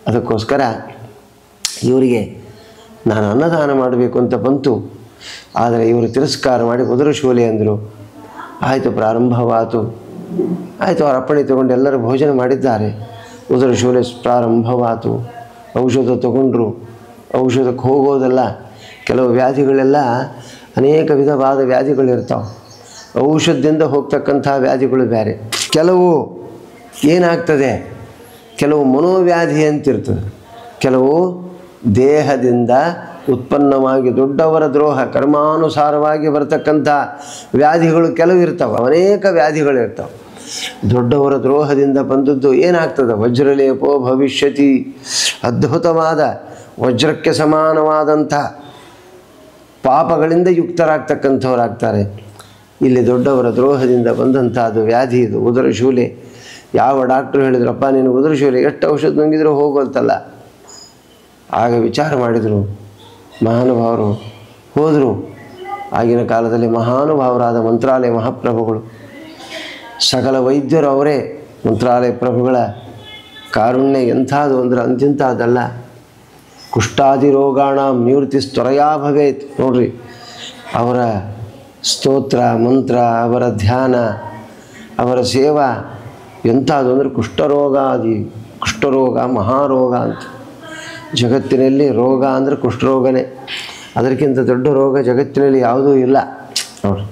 ಅದಕ್ಕೋಸ್ಕರ ಇವರಿಗೆ ನಾನು ಅನ್ನದಾನ ಮಾಡಬೇಕು ಅಂತ ಬಂತು. ಆದರೆ ಇವರು ತಿರಸ್ಕಾರ ಮಾಡಿ ಉದರಶೂಲೆ ಅಂದರು. ಆಯಿತು, ಪ್ರಾರಂಭವಾಯಿತು. ಆಯಿತು, ಅವರ ಅಪ್ಪಣೆ ತಗೊಂಡು ಎಲ್ಲರೂ ಭೋಜನ ಮಾಡಿದ್ದಾರೆ. ಉದರಶೂಲೆ ಪ್ರಾರಂಭವಾಯಿತು. ಔಷಧ ತಗೊಂಡ್ರು. ಔಷಧಕ್ಕೆ ಹೋಗೋದಲ್ಲ, ಕೆಲವು ವ್ಯಾಧಿಗಳೆಲ್ಲ ಅನೇಕ ವಿಧವಾದ ವ್ಯಾಧಿಗಳಿರ್ತಾವೆ. ಔಷಧದಿಂದ ಹೋಗ್ತಕ್ಕಂಥ ವ್ಯಾಧಿಗಳು ಬೇರೆ. ಕೆಲವು ಏನಾಗ್ತದೆ, ಕೆಲವು ಮನೋವ್ಯಾಧಿ ಅಂತಿರ್ತದೆ, ಕೆಲವು ದೇಹದಿಂದ ಉತ್ಪನ್ನವಾಗಿ ದೊಡ್ಡವರ ದ್ರೋಹ ಕರ್ಮಾನುಸಾರವಾಗಿ ಬರ್ತಕ್ಕಂಥ ವ್ಯಾಧಿಗಳು ಕೆಲವು ಇರ್ತಾವೆ. ಅನೇಕ ವ್ಯಾಧಿಗಳಿರ್ತಾವೆ. ದೊಡ್ಡವರ ದ್ರೋಹದಿಂದ ಬಂದದ್ದು ಏನಾಗ್ತದೆ? ವಜ್ರಲೇಪೋ ಭವಿಷ್ಯತಿ. ಅದ್ಭುತವಾದ ವಜ್ರಕ್ಕೆ ಸಮಾನವಾದಂಥ ಪಾಪಗಳಿಂದ ಯುಕ್ತರಾಗ್ತಕ್ಕಂಥವರಾಗ್ತಾರೆ. ಇಲ್ಲಿ ದೊಡ್ಡವರ ದ್ರೋಹದಿಂದ ಬಂದಂಥದ್ದು ವ್ಯಾಧಿ ಇದು, ಉದರಶೂಲೆ. ಯಾವ ಡಾಕ್ಟ್ರು ಹೇಳಿದ್ರಪ್ಪ ನೀನು ಉದರಶೂಲೆ ಎಷ್ಟು ಔಷಧ ನುಂಗಿದ್ರೂ ಹೋಗೋಲ್ತಲ್ಲ. ಆಗ ವಿಚಾರ ಮಾಡಿದರು ಮಹಾನುಭಾವರು, ಹೋದರು. ಆಗಿನ ಕಾಲದಲ್ಲಿ ಮಹಾನುಭಾವರಾದ ಮಂತ್ರಾಲಯ ಮಹಾಪ್ರಭುಗಳು, ಸಕಲ ವೈದ್ಯರು ಅವರೇ. ಮಂತ್ರಾಲಯ ಪ್ರಭುಗಳ ಕಾರುಣ್ಯ ಎಂಥದ್ದು ಅಂದರೆ ಅಂತಿಂಥದ್ದಲ್ಲ. ಕುಷ್ಠಾದಿ ರೋಗಾಣ ನಿವೃತ್ತಿ ತ್ವರಯಾ ಭವೇತ್. ನೋಡ್ರಿ, ಅವರ ಸ್ತೋತ್ರ ಮಂತ್ರ, ಅವರ ಧ್ಯಾನ, ಅವರ ಸೇವಾ ಎಂಥದ್ದು ಅಂದರೆ ಕುಷ್ಠರೋಗ ಮಹಾರೋಗ ಅಂತ. ಜಗತ್ತಿನಲ್ಲಿ ರೋಗ ಅಂದರೆ ಕುಷ್ಠರೋಗನೇ. ಅದಕ್ಕಿಂತ ದೊಡ್ಡ ರೋಗ ಜಗತ್ತಿನಲ್ಲಿ ಯಾವುದೂ ಇಲ್ಲ. ನೋಡ್ರಿ,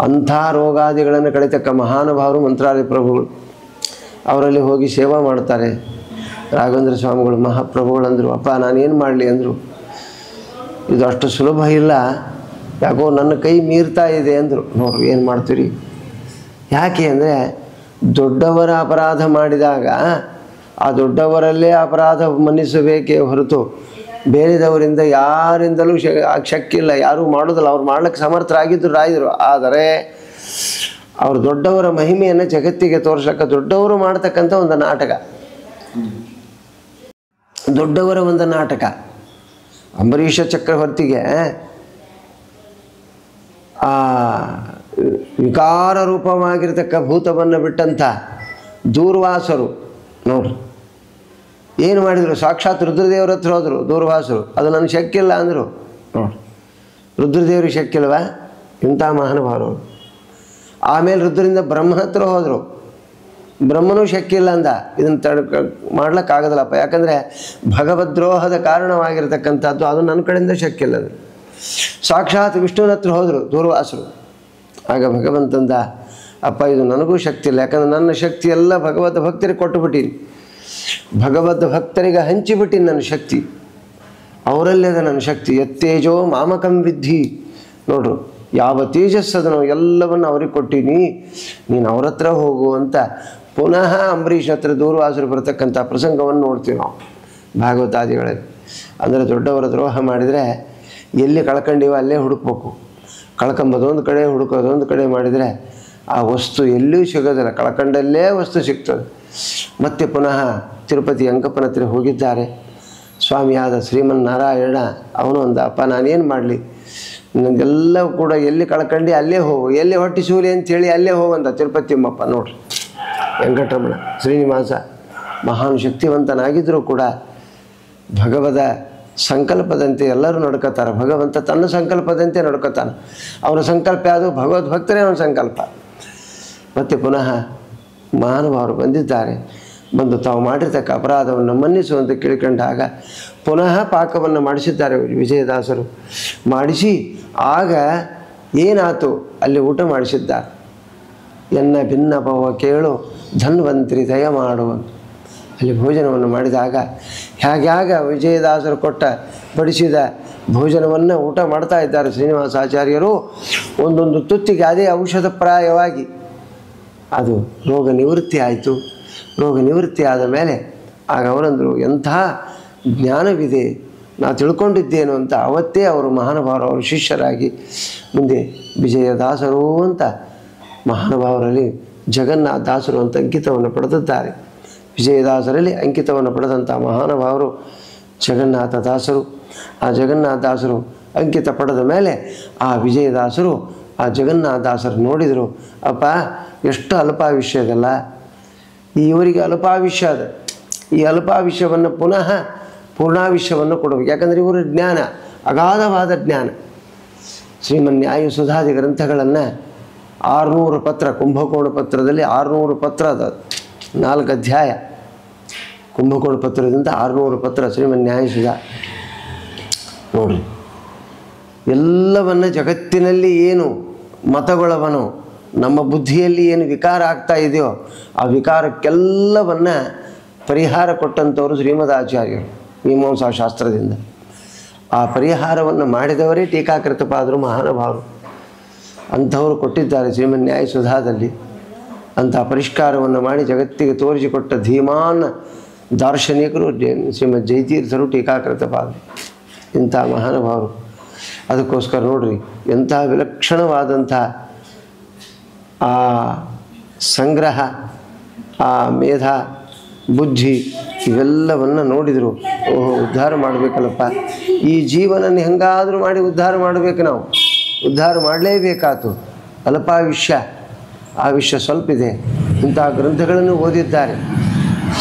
ಅಂಥ ರೋಗಾದಿಗಳನ್ನು ಕಳಿತಕ್ಕ ಮಹಾನುಭಾವರು ಮಂತ್ರಾಲಯ ಪ್ರಭುಗಳು. ಅವರಲ್ಲಿ ಹೋಗಿ ಸೇವಾ ಮಾಡ್ತಾರೆ. ರಾಘವೇಂದ್ರ ಸ್ವಾಮಿಗಳು ಮಹಾಪ್ರಭುಗಳು ಅಂದರು, ಅಪ್ಪ ನಾನೇನು ಮಾಡಲಿ ಅಂದರು. ಇದು ಅಷ್ಟು ಸುಲಭ ಇಲ್ಲ, ಯಾಕೋ ನನ್ನ ಕೈ ಮೀರ್ತಾ ಇದೆ ಅಂದರು. ನೋಡ್ರಿ, ಏನು ಮಾಡ್ತೀರಿ? ಯಾಕೆ ಅಂದರೆ ದೊಡ್ಡವರ ಅಪರಾಧ ಮಾಡಿದಾಗ ಆ ದೊಡ್ಡವರಲ್ಲೇ ಅಪರಾಧ ಮನ್ನಿಸಬೇಕೇ ಹೊರತು ಬೇರೆದವರಿಂದ ಯಾರಿಂದಲೂ ಶಕ್ಕಿಲ್ಲ, ಯಾರೂ ಮಾಡೋದಿಲ್ಲ. ಅವ್ರು ಮಾಡ್ಲಿಕ್ಕೆ ಸಮರ್ಥರಾಗಿದ್ದರು ರಾಯರು. ಆದರೆ ಅವರು ದೊಡ್ಡವರ ಮಹಿಮೆಯನ್ನು ಜಗತ್ತಿಗೆ ತೋರಿಸಕ್ಕೆ ದೊಡ್ಡವರು ಮಾಡ್ತಕ್ಕಂಥ ಒಂದು ನಾಟಕ, ದೊಡ್ಡವರ ಒಂದು ನಾಟಕ. ಅಂಬರೀಷ ಚಕ್ರವರ್ತಿಗೆ ಆ ವಿಕಾರ ರೂಪವಾಗಿರ್ತಕ್ಕ ಭೂತವನ್ನು ಬಿಟ್ಟಂಥ ದೂರ್ವಾಸರು ನೋಡ್ರಿ ಏನು ಮಾಡಿದರು? ಸಾಕ್ಷಾತ್ ರುದ್ರದೇವ್ರ ಹತ್ರ ಹೋದರು ದೂರ್ವಾಸರು. ಅದು ನನಗೆ ಶಕ್ಕಿಲ್ಲ ಅಂದರು. ನೋಡ್ರಿ, ರುದ್ರದೇವ್ರಿಗೆ ಶಕ್ಕಿಲ್ವಾ? ಇಂಥ ಮಹಾನುಭಾವರು. ಆಮೇಲೆ ರುದ್ರದಿಂದ ಬ್ರಹ್ಮನ ಹತ್ರ ಹೋದರು. ಬ್ರಹ್ಮನೂ ಶಕ್ಕಿಲ್ಲ ಅಂದ. ಇದನ್ನು ಮಾಡ್ಲಿಕ್ಕಾಗೋದಿಲ್ಲಪ್ಪ, ಯಾಕಂದರೆ ಭಗವದ್ರೋಹದ ಕಾರಣವಾಗಿರ್ತಕ್ಕಂಥದ್ದು, ಅದು ನನ್ನ ಕಡೆಯಿಂದ ಶಕ್ಕಿಲ್ಲ. ಅದು ಸಾಕ್ಷಾತ್ ವಿಷ್ಣುವಿನ ಹತ್ರ ಹೋದರು ದೂರ್ವಾಸರು. ಆಗ ಭಗವಂತಂದ, ಅಪ್ಪ ಇದು ನನಗೂ ಶಕ್ತಿ ಇಲ್ಲ, ಯಾಕಂದರೆ ನನ್ನ ಶಕ್ತಿ ಎಲ್ಲ ಭಗವದ್ ಭಕ್ತರಿಗೆ ಕೊಟ್ಟುಬಿಟ್ಟೀನಿ. ಭಗವದ್ ಭಕ್ತರಿಗೆ ಹಂಚಿಬಿಟ್ಟು ನನ್ನ ಶಕ್ತಿ, ಅವರಲ್ಲೇ ಅದ ನನ್ನ ಶಕ್ತಿ. ಯತ್ತೇಜೋ ಮಾಮಕಂ ವಿದ್ಧಿ. ನೋಡ್ರು, ಯಾವ ತೇಜಸ್ಸದನೋ ಎಲ್ಲವನ್ನು ಅವ್ರಿಗೆ ಕೊಟ್ಟೀನಿ, ನೀನು ಅವ್ರ ಹತ್ರ ಹೋಗು ಅಂತ ಪುನಃ ಅಂಬರೀಷ್ ಹತ್ರ ದೂರ್ವಾಸರು ಬರತಕ್ಕಂಥ ಪ್ರಸಂಗವನ್ನು ನೋಡ್ತೀವಿ ನಾವು ಭಾಗವತಾದಿಗಳಲ್ಲಿ. ಅಂದರೆ ದೊಡ್ಡವರ ದ್ರೋಹ ಮಾಡಿದರೆ ಎಲ್ಲಿ ಕಳ್ಕೊಂಡಿವ ಅಲ್ಲೇ ಹುಡುಕ್ಬೇಕು. ಕಳ್ಕೊಂಬದೊಂದು ಕಡೆ ಹುಡುಕೋದೊಂದು ಕಡೆ ಮಾಡಿದರೆ ಆ ವಸ್ತು ಎಲ್ಲಿಯೂ ಸಿಗೋದಿಲ್ಲ, ಕಳ್ಕೊಂಡಲ್ಲೇ ವಸ್ತು ಸಿಗ್ತದೆ. ಮತ್ತೆ ಪುನಃ ತಿರುಪತಿ ಅಂಕಪ್ಪನ ಹತ್ರ ಹೋಗಿದ್ದಾರೆ. ಸ್ವಾಮಿಯಾದ ಶ್ರೀಮನ್ನಾರಾಯಣ ಅವನು ಒಂದು, ಅಪ್ಪ ನಾನೇನು ಮಾಡಲಿ, ನನಗೆಲ್ಲವೂ ಕೂಡ ಎಲ್ಲಿ ಕಳ್ಕೊಂಡು ಅಲ್ಲೇ ಹೋಗು, ಎಲ್ಲಿ ಹೊಟ್ಟಿ ಸೂಲಿ ಅಂತೇಳಿ ಅಲ್ಲೇ ಹೋಗಂತ ತಿರುಪತಿ ತಿಮ್ಮಪ್ಪ. ನೋಡ್ರಿ, ವೆಂಕಟರಮಣ ಶ್ರೀನಿವಾಸ ಮಹಾನ್ ಶಕ್ತಿವಂತನಾಗಿದ್ದರೂ ಕೂಡ ಭಗವದ ಸಂಕಲ್ಪದಂತೆ ಎಲ್ಲರೂ ನಡ್ಕೋತಾರೆ. ಭಗವಂತ ತನ್ನ ಸಂಕಲ್ಪದಂತೆ ನಡ್ಕೋತಾನೆ. ಅವನ ಸಂಕಲ್ಪ ಯಾವುದು? ಭಗವದ್ಭಕ್ತರೇ ಅವನ ಸಂಕಲ್ಪ. ಮತ್ತು ಪುನಃ ಮಹಾನುಭಾವರು ಬಂದಿದ್ದಾರೆ. ಬಂದು ತಾವು ಮಾಡಿರ್ತಕ್ಕ ಅಪರಾಧವನ್ನು ಮನ್ನಿಸುವಂತ ಕೇಳಿಕೊಂಡಾಗ ಪುನಃ ಪಾಕವನ್ನು ಮಾಡಿಸಿದ್ದಾರೆ ವಿಜಯದಾಸರು. ಮಾಡಿಸಿ ಆಗ ಏನಾಯಿತು, ಅಲ್ಲಿ ಊಟ ಮಾಡಿಸಿದ್ದಾರೆ. ಎನ್ನ ಭಿನ್ನಪವ ಕೇಳು ಧನ್ವಂತ್ರಿ ದಯ ಮಾಡುವಂತ ಅಲ್ಲಿ ಭೋಜನವನ್ನು ಮಾಡಿದಾಗ ಹೇಗ್ಯಾಗ ವಿಜಯದಾಸರು ಕೊಟ್ಟ ಬಡಿಸಿದ ಭೋಜನವನ್ನು ಊಟ ಮಾಡ್ತಾ ಇದ್ದಾರೆ ಶ್ರೀನಿವಾಸಾಚಾರ್ಯರು. ಒಂದೊಂದು ತುತ್ತಿಗೆ ಅದೇ ಔಷಧಪ್ರಾಯವಾಗಿ ಅದು ರೋಗ ನಿವೃತ್ತಿ ಆಯಿತು. ರೋಗ ನಿವೃತ್ತಿ ಆದ ಮೇಲೆ ಆಗ ಅವರಂದರು, ಎಂಥ ಜ್ಞಾನವಿದೆ, ನಾ ತಿಳ್ಕೊಂಡಿದ್ದೇನು ಅಂತ. ಅವತ್ತೇ ಅವರು ಮಹಾನುಭಾವರು ಅವರು ಶಿಷ್ಯರಾಗಿ ಮುಂದೆ ವಿಜಯದಾಸರು ಅಂತ ಮಹಾನುಭಾವರಲ್ಲಿ ಜಗನ್ನಾಥ ದಾಸರು ಅಂತ ಅಂಕಿತವನ್ನು ಪಡೆದಿದ್ದಾರೆ. ವಿಜಯದಾಸರಲ್ಲಿ ಅಂಕಿತವನ್ನು ಪಡೆದಂಥ ಮಹಾನುಭಾವರು ಜಗನ್ನಾಥ ದಾಸರು. ಆ ಜಗನ್ನಾಥ ದಾಸರು ಅಂಕಿತ ಪಡೆದ ಮೇಲೆ ಆ ವಿಜಯದಾಸರು ಆ ಜಗನ್ನಾಥ ದಾಸರು ನೋಡಿದರು, ಅಪ್ಪ ಎಷ್ಟು ಅಲ್ಪಾವಿಷ್ಯದಲ್ಲ, ಇವರಿಗೆ ಅಲ್ಪಾವಿಷ್ಯ ಅದ, ಈ ಅಲ್ಪಾವಿಷ್ಯವನ್ನು ಪುನಃ ಪೂರ್ಣಾವಿಷ್ಯವನ್ನು ಕೊಡಬೇಕು. ಯಾಕಂದರೆ ಇವರ ಜ್ಞಾನ ಅಗಾಧವಾದ ಜ್ಞಾನ. ಶ್ರೀಮನ್ಯಾಯ ಸುಧಾದಿ ಗ್ರಂಥಗಳನ್ನು 600 ಪತ್ರ, ಕುಂಭಕೋಣ ಪತ್ರದಲ್ಲಿ 600 ಪತ್ರ ಅದ, 4 ಅಧ್ಯಾಯ. ಕುಂಭಕೋಣ ಪತ್ರದಿಂದ 600 ಪತ್ರ ಶ್ರೀಮನ್ಯಾಯ ಸುಧಾ. ನೋಡ್ರಿ, ಎಲ್ಲವನ್ನ ಜಗತ್ತಿನಲ್ಲಿ ಏನು ಮತಗೊಳವನು, ನಮ್ಮ ಬುದ್ಧಿಯಲ್ಲಿ ಏನು ವಿಕಾರ ಆಗ್ತಾ ಇದೆಯೋ ಆ ವಿಕಾರಕ್ಕೆಲ್ಲವನ್ನ ಪರಿಹಾರ ಕೊಟ್ಟಂಥವರು ಶ್ರೀಮದಾಚಾರ್ಯರು ಮೀಮಾಂಸಾ ಶಾಸ್ತ್ರದಿಂದ. ಆ ಪರಿಹಾರವನ್ನು ಮಾಡಿದವರೇ ಟೀಕಾಕೃತಪಾದರು ಮಹಾನುಭಾವರು. ಅಂಥವರು ಕೊಟ್ಟಿದ್ದಾರೆ ಶ್ರೀಮನ್ಯಾಯ ಸುಧಾದಲ್ಲಿ. ಅಂಥ ಪರಿಷ್ಕಾರವನ್ನು ಮಾಡಿ ಜಗತ್ತಿಗೆ ತೋರಿಸಿಕೊಟ್ಟ ಧೀಮಾನ್ ದಾರ್ಶನಿಕರು ಶ್ರೀಮದ್ ಜಯತೀರ್ಥರು ಟೀಕಾಕೃತಪಾದರು. ಇಂಥ ಮಹಾನುಭಾವರು. ಅದಕ್ಕೋಸ್ಕರ ನೋಡ್ರಿ, ಎಂಥ ವಿಲಕ್ಷಣವಾದಂಥ ಆ ಸಂಗ್ರಹ, ಆ ಮೇಧ, ಬುದ್ಧಿ ಇವೆಲ್ಲವನ್ನು ನೋಡಿದರು. ಓಹೋ, ಉದ್ಧಾರ ಮಾಡಬೇಕಲ್ಲಪ್ಪ, ಈ ಜೀವನನ್ನು ಹೆಂಗಾದರೂ ಮಾಡಿ ಉದ್ಧಾರ ಮಾಡಬೇಕು, ನಾವು ಉದ್ಧಾರ ಮಾಡಲೇಬೇಕಾತು. ಅಲ್ಪಾವಿಷ್ಯ, ಆವಿಷ್ಯ ಸ್ವಲ್ಪ ಇದೆ. ಇಂಥ ಗ್ರಂಥಗಳನ್ನು ಓದಿದ್ದಾರೆ.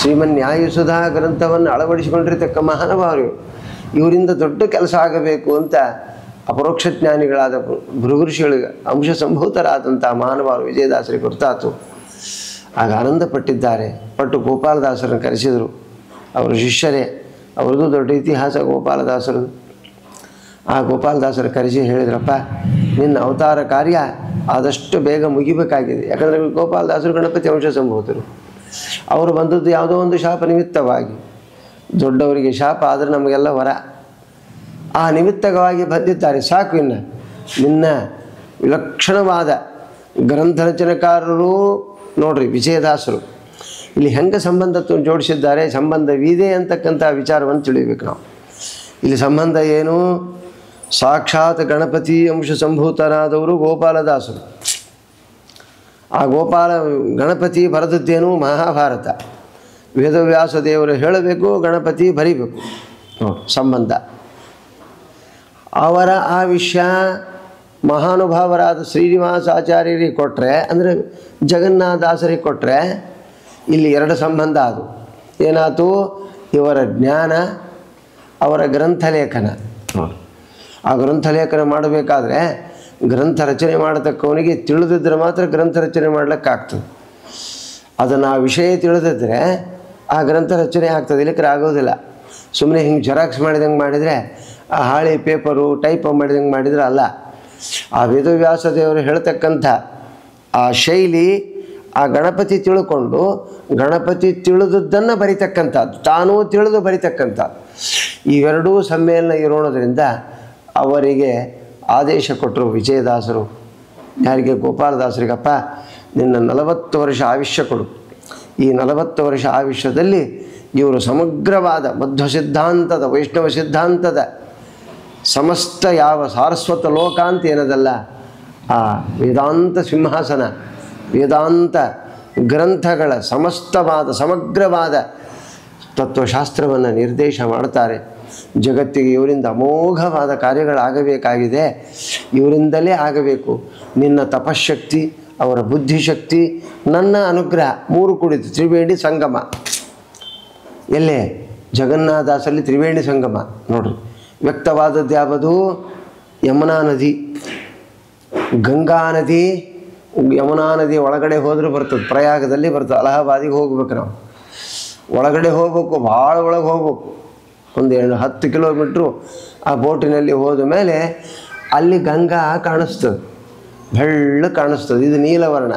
ಶ್ರೀಮನ್ಯಾಯಸುಧಾ ಗ್ರಂಥವನ್ನು ಅಳವಡಿಸಿಕೊಂಡಿರ್ತಕ್ಕ ಮಹಾನುಭಾವರು. ಇವರಿಂದ ದೊಡ್ಡ ಕೆಲಸ ಆಗಬೇಕು ಅಂತ ಅಪರೋಕ್ಷ ಜ್ಞಾನಿಗಳಾದ ಭೃಗುಋಷಿಗಳಿಗೆ ಅಂಶ ಸಂಭೂತರಾದಂಥ ಮಹಾನುಭಾವರು ವಿಜಯದಾಸರಿಗೆ ಗೊತ್ತಾತು. ಆಗ ಆನಂದಪಟ್ಟಿದ್ದಾರೆ. ಪಟ್ಟು ಗೋಪಾಲದಾಸರನ್ನು ಕರೆಸಿದರು. ಅವರ ಶಿಷ್ಯರೇ, ಅವ್ರದ್ದು ದೊಡ್ಡ ಇತಿಹಾಸ ಗೋಪಾಲದಾಸರು. ಆ ಗೋಪಾಲದಾಸರು ಕರೆಸಿ ಹೇಳಿದ್ರಪ್ಪ, ನಿನ್ನ ಅವತಾರ ಕಾರ್ಯ ಆದಷ್ಟು ಬೇಗ ಮುಗಿಬೇಕಾಗಿದೆ. ಯಾಕಂದರೆ ಗೋಪಾಲದಾಸರು ಗಣಪತಿ ಅಂಶ ಸಂಭೂತರು. ಅವರು ಬಂದದ್ದು ಯಾವುದೋ ಒಂದು ಶಾಪ ನಿಮಿತ್ತವಾಗಿ. ದೊಡ್ಡವರಿಗೆ ಶಾಪ ಆದರೆ ನಮಗೆಲ್ಲ ವರ. ಆ ನಿಮಿತ್ತವಾಗಿ ಬಂದಿದ್ದಾರೆ. ಸಾಕು, ಇನ್ನು ನಿನ್ನ ವಿಲಕ್ಷಣವಾದ ಗ್ರಂಥ ರಚನೆಕಾರರು ನೋಡ್ರಿ ವಿಜಯದಾಸರು ಇಲ್ಲಿ ಹೆಂಗೆ ಸಂಬಂಧ ಜೋಡಿಸಿದ್ದಾರೆ. ಸಂಬಂಧವಿದೆ ಅಂತಕ್ಕಂಥ ವಿಚಾರವನ್ನು ತಿಳಿಬೇಕು ನಾವು. ಇಲ್ಲಿ ಸಂಬಂಧ ಏನು? ಸಾಕ್ಷಾತ್ ಗಣಪತಿ ಅಂಶ ಸಂಭೂತರಾದವರು ಗೋಪಾಲದಾಸರು. ಆ ಗಣಪತಿ ಬರೆದದ್ದೇನು? ಮಹಾಭಾರತ. ವೇದವ್ಯಾಸ ದೇವರು ಹೇಳಬೇಕು, ಗಣಪತಿ ಬರೀಬೇಕು. ನೋಡಿ ಸಂಬಂಧ. ಅವರ ಆ ವಿಷಯ ಮಹಾನುಭಾವರಾದ ಶ್ರೀನಿವಾಸಾಚಾರ್ಯರಿಗೆ ಕೊಟ್ಟರೆ, ಅಂದರೆ ಜಗನ್ನಾಥದಾಸರಿಗೆ ಕೊಟ್ಟರೆ, ಇಲ್ಲಿ 2 ಸಂಬಂಧ. ಅದು ಏನಾಯ್ತು? ಇವರ ಜ್ಞಾನ, ಅವರ ಗ್ರಂಥಲೇಖನ. ಆ ಗ್ರಂಥಲೇಖನ ಮಾಡಬೇಕಾದ್ರೆ ಗ್ರಂಥ ರಚನೆ ಮಾಡತಕ್ಕವನಿಗೆ ತಿಳಿದಿದ್ದರೆ ಮಾತ್ರ ಗ್ರಂಥ ರಚನೆ ಮಾಡ್ಲಿಕ್ಕಾಗ್ತದೆ. ಅದನ್ನು ಆ ವಿಷಯ ತಿಳಿದಿದ್ದರೆ ಆ ಗ್ರಂಥ ರಚನೆ ಆಗ್ತದೆ, ಇಲ್ಲಕ್ಕೆ ಆಗೋದಿಲ್ಲ. ಸುಮ್ಮನೆ ಹಿಂಗೆ ಜೆರಾಕ್ಸ್ ಮಾಡಿದಂಗೆ ಮಾಡಿದರೆ, ಆ ಹಾಳೆ ಪೇಪರು ಟೈಪ್ ಮಾಡಿದಂಗೆ ಮಾಡಿದರೆ ಅಲ್ಲ. ಆ ವೇದವ್ಯಾಸ ದೇವರು ಹೇಳ್ತಕ್ಕಂಥ ಆ ಶೈಲಿ, ಆ ಗಣಪತಿ ತಿಳ್ಕೊಂಡು ಗಣಪತಿ ತಿಳಿದದ್ದನ್ನು ಬರಿತಕ್ಕಂಥದ್ದು, ತಾನೂ ತಿಳಿದು ಬರಿತಕ್ಕಂಥದ್ದು. ಇವೆರಡೂ ಸಮ್ಮೇಳನ ಇರೋಣದ್ರಿಂದ ಅವರಿಗೆ ಆದೇಶ ಕೊಟ್ಟರು ವಿಜಯದಾಸರು. ಯಾರಿಗೆ? ಗೋಪಾಲದಾಸರಿಗಪ್ಪ, ನಿನ್ನ 40 ವರ್ಷ ಆಯುಷ್ಯ ಕೊಡು. ಈ 40 ವರ್ಷ ಆಯುಷ್ಯದಲ್ಲಿ ಇವರು ಸಮಗ್ರವಾದ ಮಧ್ವ ಸಿದ್ಧಾಂತದ, ವೈಷ್ಣವ ಸಿದ್ಧಾಂತದ ಸಮಸ್ತ ಯಾವ ಸಾರಸ್ವತ ಲೋಕ ಅಂತ ಏನದಲ್ಲ, ಆ ವೇದಾಂತ ಸಿಂಹಾಸನ, ವೇದಾಂತ ಗ್ರಂಥಗಳ ಸಮಸ್ತವಾದ ಸಮಗ್ರವಾದ ತತ್ವಶಾಸ್ತ್ರವನ್ನು ನಿರ್ದೇಶ ಮಾಡ್ತಾರೆ. ಜಗತ್ತಿಗೆ ಇವರಿಂದ ಅಮೋಘವಾದ ಕಾರ್ಯಗಳಾಗಬೇಕಾಗಿದೆ, ಇವರಿಂದಲೇ ಆಗಬೇಕು. ನಿನ್ನ ತಪಶಕ್ತಿ, ಅವರ ಬುದ್ಧಿಶಕ್ತಿ, ನನ್ನ ಅನುಗ್ರಹ, 3 ಕೂಡಿತು ತ್ರಿವೇಣಿ ಸಂಗಮ. ಎಲ್ಲೇ? ಜಗನ್ನಾಥದಾಸರಲ್ಲಿ ತ್ರಿವೇಣಿ ಸಂಗಮ ನೋಡ್ರಿ. ವ್ಯಕ್ತವಾದದ್ದು ಯಾವುದು? ಯಮುನಾ ನದಿ, ಗಂಗಾ ನದಿ. ಯಮುನಾ ನದಿ ಒಳಗಡೆ ಹೋದ್ರೆ ಬರ್ತದೆ, ಪ್ರಯಾಗದಲ್ಲಿ ಬರ್ತದೆ. ಅಲಹಾಬಾದಿಗೆ ಹೋಗ್ಬೇಕು, ನಾವು ಒಳಗಡೆ ಹೋಗ್ಬೇಕು, ಭಾಳ ಒಳಗೆ ಹೋಗ್ಬೇಕು. ಒಂದು 10 ಕಿಲೋಮೀಟ್ರು ಆ ಬೋಟಿನಲ್ಲಿ ಹೋದ ಮೇಲೆ ಅಲ್ಲಿ ಗಂಗಾ ಕಾಣಿಸ್ತದೆ, ಬೆಳ್ಳ ಕಾಣಿಸ್ತದೆ. ಇದು ನೀಲವರ್ಣ.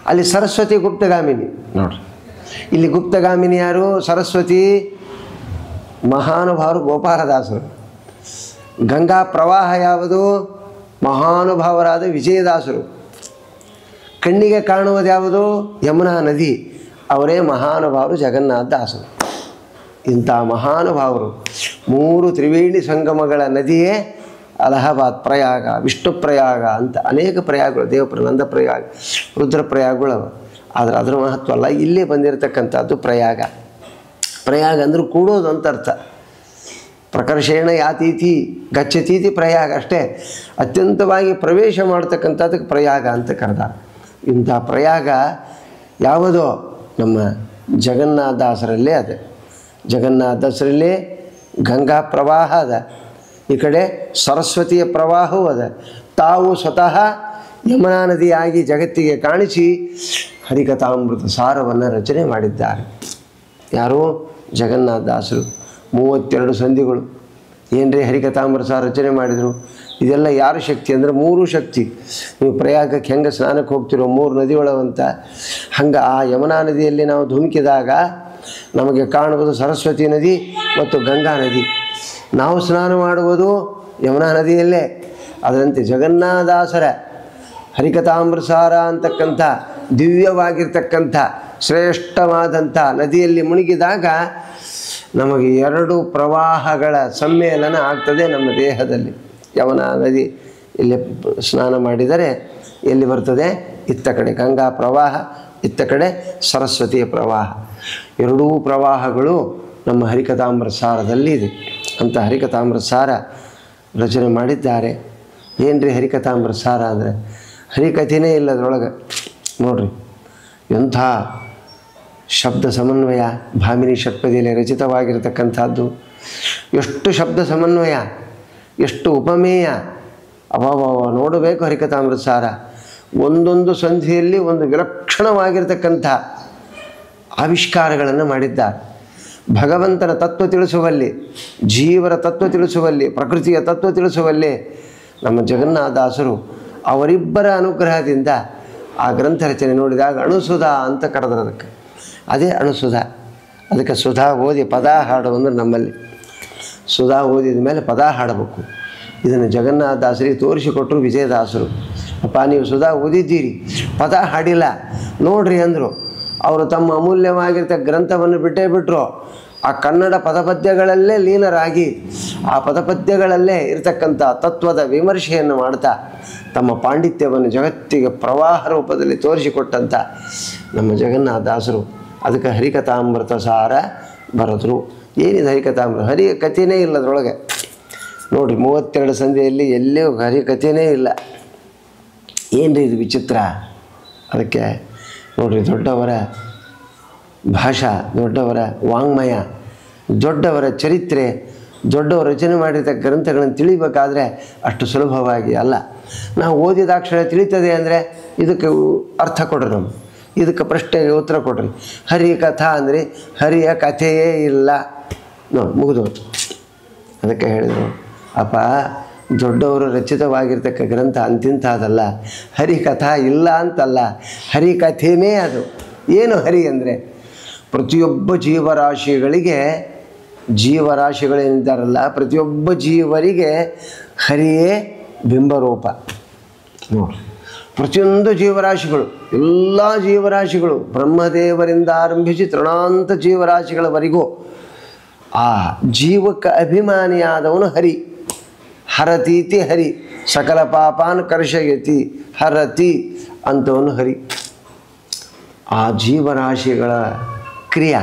ಅಲ್ಲಿ ಸರಸ್ವತಿ ಗುಪ್ತಗಾಮಿನಿ ನೋಡ್ರಿ. ಇಲ್ಲಿ ಗುಪ್ತಗಾಮಿನಿ ಯಾರು? ಸರಸ್ವತಿ ಮಹಾನುಭಾವರು ಗೋಪಾಲದಾಸರು. ಗಂಗಾ ಪ್ರವಾಹ ಯಾವುದು? ಮಹಾನುಭಾವರಾದ ವಿಜಯದಾಸರು. ಕಣ್ಣಿಗೆ ಕಾಣುವುದು ಯಾವುದು? ಯಮುನಾ ನದಿ. ಅವರೇ ಮಹಾನುಭಾವರು ಜಗನ್ನಾಥದಾಸರು. ಇಂಥ ಮಹಾನುಭಾವರು 3 ತ್ರಿವೇಣಿ ಸಂಗಮಗಳ ನದಿಯೇ ಅಲಹಾಬಾದ್ ಪ್ರಯಾಗ, ವಿಷ್ಣು ಪ್ರಯಾಗ ಅಂತ ಅನೇಕ ಪ್ರಯಾಗಗಳು, ದೇವಪ್ರ, ನಂದ ಪ್ರಯಾಗ, ರುದ್ರ ಪ್ರಯಾಗಗಳು. ಆದರೆ ಅದರ ಮಹತ್ವ ಅಲ್ಲ, ಇಲ್ಲೇ ಬಂದಿರತಕ್ಕಂಥದ್ದು ಪ್ರಯಾಗ. ಪ್ರಯಾಗ ಅಂದ್ರೆ ಕೂಡೋದು ಅಂತ ಅರ್ಥ. ಪ್ರಕರ್ಷೇಣ ಯಾತೀತಿ ಗಚ್ಚತೀತಿ ಪ್ರಯಾಗ ಅಷ್ಟೇ. ಅತ್ಯಂತವಾಗಿ ಪ್ರವೇಶ ಮಾಡ್ತಕ್ಕಂಥದ್ದಕ್ಕೆ ಪ್ರಯಾಗ ಅಂತ ಕರೆದ. ಇಂಥ ಪ್ರಯಾಗ ಯಾವುದೋ ನಮ್ಮ ಜಗನ್ನಾಥದಾಸರಲ್ಲೇ ಅದ. ಜಗನ್ನಾಥದಾಸರಲ್ಲೇ ಗಂಗಾ ಪ್ರವಾಹ ಅದ, ಈ ಕಡೆ ಸರಸ್ವತಿಯ ಪ್ರವಾಹವೂ ಅದ. ತಾವು ಸ್ವತಃ ಯಮುನಾ ನದಿಯಾಗಿ ಜಗತ್ತಿಗೆ ಕಾಣಿಸಿ ಹರಿಕಥಾಮೃತ ಸಾರವನ್ನು ರಚನೆ ಮಾಡಿದ್ದಾರೆ. ಯಾರು? ಜಗನ್ನಾಥದಾಸರು. 32 ಸಂಧಿಗಳು. ಏನ್ರಿ ಹರಿಕಥಾಮೃತ ಸಾರ ರಚನೆ ಮಾಡಿದರು? ಇದೆಲ್ಲ ಯಾರು ಶಕ್ತಿ ಅಂದರೆ 3 ಶಕ್ತಿ. ನೀವು ಪ್ರಯಾಗಕ್ಕೆ ಹೆಂಗೆ ಸ್ನಾನಕ್ಕೆ ಹೋಗ್ತಿರೋ 3 ನದಿಗಳವಂತ, ಹಂಗೆ ಆ ಯಮುನಾ ನದಿಯಲ್ಲಿ ನಾವು ಧುಮುಕಿದಾಗ ನಮಗೆ ಕಾಣುವುದು ಸರಸ್ವತಿ ನದಿ ಮತ್ತು ಗಂಗಾ ನದಿ. ನಾವು ಸ್ನಾನ ಮಾಡುವುದು ಯಮುನಾ ನದಿಯಲ್ಲೇ. ಅದರಂತೆ ಜಗನ್ನಾಥದಾಸರ ಹರಿಕಥಾಮೃತ ಸಾರ ಅಂತಕ್ಕಂಥ ದಿವ್ಯವಾಗಿರ್ತಕ್ಕಂಥ ಶ್ರೇಷ್ಠವಾದಂಥ ನದಿಯಲ್ಲಿ ಮುಳುಗಿದಾಗ ನಮಗೆ 2 ಪ್ರವಾಹಗಳ ಸಮ್ಮೇಳನ ಆಗ್ತದೆ ನಮ್ಮ ದೇಹದಲ್ಲಿ. ಯಮುನಾ ನದಿ ಇಲ್ಲಿ ಸ್ನಾನ ಮಾಡಿದರೆ ಎಲ್ಲಿ ಬರ್ತದೆ? ಇತ್ತ ಕಡೆ ಗಂಗಾ ಪ್ರವಾಹ, ಇತ್ತ ಕಡೆ ಸರಸ್ವತಿಯ ಪ್ರವಾಹ. 2 ಪ್ರವಾಹಗಳು ನಮ್ಮ ಹರಿಕಥಾಮೃತ ಸಾರದಲ್ಲಿ ಇದೆ. ಅಂತ ಹರಿಕಥಾಮೃತ ಸಾರ ರಚನೆ ಮಾಡಿದ್ದಾರೆ. ಏನ್ರಿ ಹರಿಕಥಾಮೃತ ಸಾರ ಅಂದರೆ? ಹರಿಕಥೆನೇ ಇಲ್ಲ ಅದರೊಳಗೆ ನೋಡ್ರಿ. ಎಂಥ ಶಬ್ದ ಸಮನ್ವಯ, ಭಾಮಿನಿ ಷಟ್ಪದಿಯಲ್ಲಿ ರಚಿತವಾಗಿರತಕ್ಕಂಥದ್ದು. ಎಷ್ಟು ಶಬ್ದ ಸಮನ್ವಯ, ಎಷ್ಟು ಉಪಮೇಯ, ಅಭಾವ ನೋಡಬೇಕು ಹರಿಕಥಾಮೃತ ಸಾರ. ಒಂದೊಂದು ಸಂಧಿಯಲ್ಲಿ ಒಂದು ವಿಲಕ್ಷಣವಾಗಿರ್ತಕ್ಕಂಥ ಆವಿಷ್ಕಾರಗಳನ್ನು ಮಾಡಿದ್ದಾರೆ. ಭಗವಂತನ ತತ್ವ ತಿಳಿಸುವಲ್ಲಿ, ಜೀವರ ತತ್ವ ತಿಳಿಸುವಲ್ಲಿ, ಪ್ರಕೃತಿಯ ತತ್ವ ತಿಳಿಸುವಲ್ಲಿ ನಮ್ಮ ಜಗನ್ನಾಥದಾಸರು ಅವರಿಬ್ಬರ ಅನುಗ್ರಹದಿಂದ ಆ ಗ್ರಂಥ ರಚನೆ ನೋಡಿದಾಗ ಅಣುಸುಧಾ ಅಂತ ಕರೆದ್ರು. ಅದಕ್ಕೆ ಅದೇ ಅಣುಸುಧಾ. ಅದಕ್ಕೆ ಸುಧಾ ಓದಿ ಪದ ಹಾಡು ಅಂದರೆ ನಮ್ಮಲ್ಲಿ ಸುಧಾ ಓದಿದ ಮೇಲೆ ಪದ ಹಾಡಬೇಕು. ಇದನ್ನು ಜಗನ್ನಾಥದಾಸರಿಗೆ ತೋರಿಸಿಕೊಟ್ಟರು ವಿಜಯದಾಸರು. ಅಪ್ಪ, ನೀವು ಸುಧಾ ಓದಿದ್ದೀರಿ, ಪದ ಹಾಡಿಲ್ಲ ನೋಡ್ರಿ ಅಂದರು. ಅವರು ತಮ್ಮ ಅಮೂಲ್ಯವಾಗಿರ್ತ ಗ್ರಂಥವನ್ನು ಬಿಟ್ಟೇ ಬಿಟ್ಟರು. ಆ ಕನ್ನಡ ಪದಪದ್ಯಗಳಲ್ಲೇ ಲೀನರಾಗಿ ಆ ಪದಪದ್ಯಗಳಲ್ಲೇ ಇರತಕ್ಕಂಥ ತತ್ವದ ವಿಮರ್ಶೆಯನ್ನು ಮಾಡ್ತಾ ತಮ್ಮ ಪಾಂಡಿತ್ಯವನ್ನು ಜಗತ್ತಿಗೆ ಪ್ರವಾಹ ರೂಪದಲ್ಲಿ ತೋರಿಸಿಕೊಟ್ಟಂಥ ನಮ್ಮ ಜಗನ್ನಾಥದಾಸರು ಅದಕ್ಕೆ ಹರಿಕಥಾಮೃತ ಸಾರ ಬರೆದರು. ಏನಿದೆ ಹರಿಕಥಾಮೃತ? ಹರಿಯ ಕಥೆಯೇ ಇಲ್ಲ ಅದರೊಳಗೆ ನೋಡಿರಿ. 32 ಸಂಧಿಯಲ್ಲಿ ಎಲ್ಲೂ ಹರಿಕಥೆಯೇ ಇಲ್ಲ. ಏನು ರೀ ಇದು ವಿಚಿತ್ರ? ಅದಕ್ಕೆ ನೋಡಿರಿ, ದೊಡ್ಡವರ ಭಾಷಾ, ದೊಡ್ಡವರ ವಾಂಗ್ಮಯ, ದೊಡ್ಡವರ ಚರಿತ್ರೆ, ದೊಡ್ಡವರು ರಚನೆ ಮಾಡಿರ್ತಕ್ಕ ಗ್ರಂಥಗಳನ್ನು ತಿಳಿಬೇಕಾದ್ರೆ ಅಷ್ಟು ಸುಲಭವಾಗಿ ಅಲ್ಲ. ನಾವು ಓದಿದಾಕ್ಷಣ ತಿಳಿತದೆ ಅಂದರೆ ಇದಕ್ಕೆ ಅರ್ಥ ಕೊಡ್ರಿ, ನಮ್ಮ ಇದಕ್ಕೆ ಪ್ರಶ್ನೆಗೆ ಉತ್ತರ ಕೊಡ್ರಿ. ಹರಿಕಥಾ ಅಂದರೆ ಹರಿಯ ಕಥೆಯೇ ಇಲ್ಲ ನೋಡಿ, ಮುಗಿದೋತು. ಅದಕ್ಕೆ ಹೇಳಿದರು, ಅಪ್ಪ ದೊಡ್ಡವರು ರಚಿತವಾಗಿರ್ತಕ್ಕ ಗ್ರಂಥ ಅಂತಿಂಥದ್ದಲ್ಲ. ಹರಿಕಥಾ ಇಲ್ಲ ಅಂತಲ್ಲ, ಹರಿಕಥೆನೇ ಅದು. ಏನು ಹರಿ ಅಂದರೆ ಪ್ರತಿಯೊಬ್ಬ ಜೀವರಾಶಿಗಳೇನಿದ್ದಾರಲ್ಲ, ಪ್ರತಿಯೊಬ್ಬ ಜೀವರಿಗೆ ಹರಿಯೇ ಬಿಂಬರೂಪ. ನೋಡಿ, ಪ್ರತಿಯೊಂದು ಜೀವರಾಶಿಗಳು, ಎಲ್ಲ ಜೀವರಾಶಿಗಳು, ಬ್ರಹ್ಮದೇವರಿಂದ ಆರಂಭಿಸಿ ತೃಣಾಂತ ಜೀವರಾಶಿಗಳವರೆಗೂ ಆ ಜೀವಕ್ಕೆ ಅಭಿಮಾನಿಯಾದವನು ಹರಿ. ಹರತೀತಿ ಹರಿ, ಸಕಲ ಪಾಪಾನ್ ಕರ್ಷಯತಿ ಹರತಿ ಅಂತವನು ಹರಿ. ಆ ಜೀವರಾಶಿಗಳ ಕ್ರಿಯೆ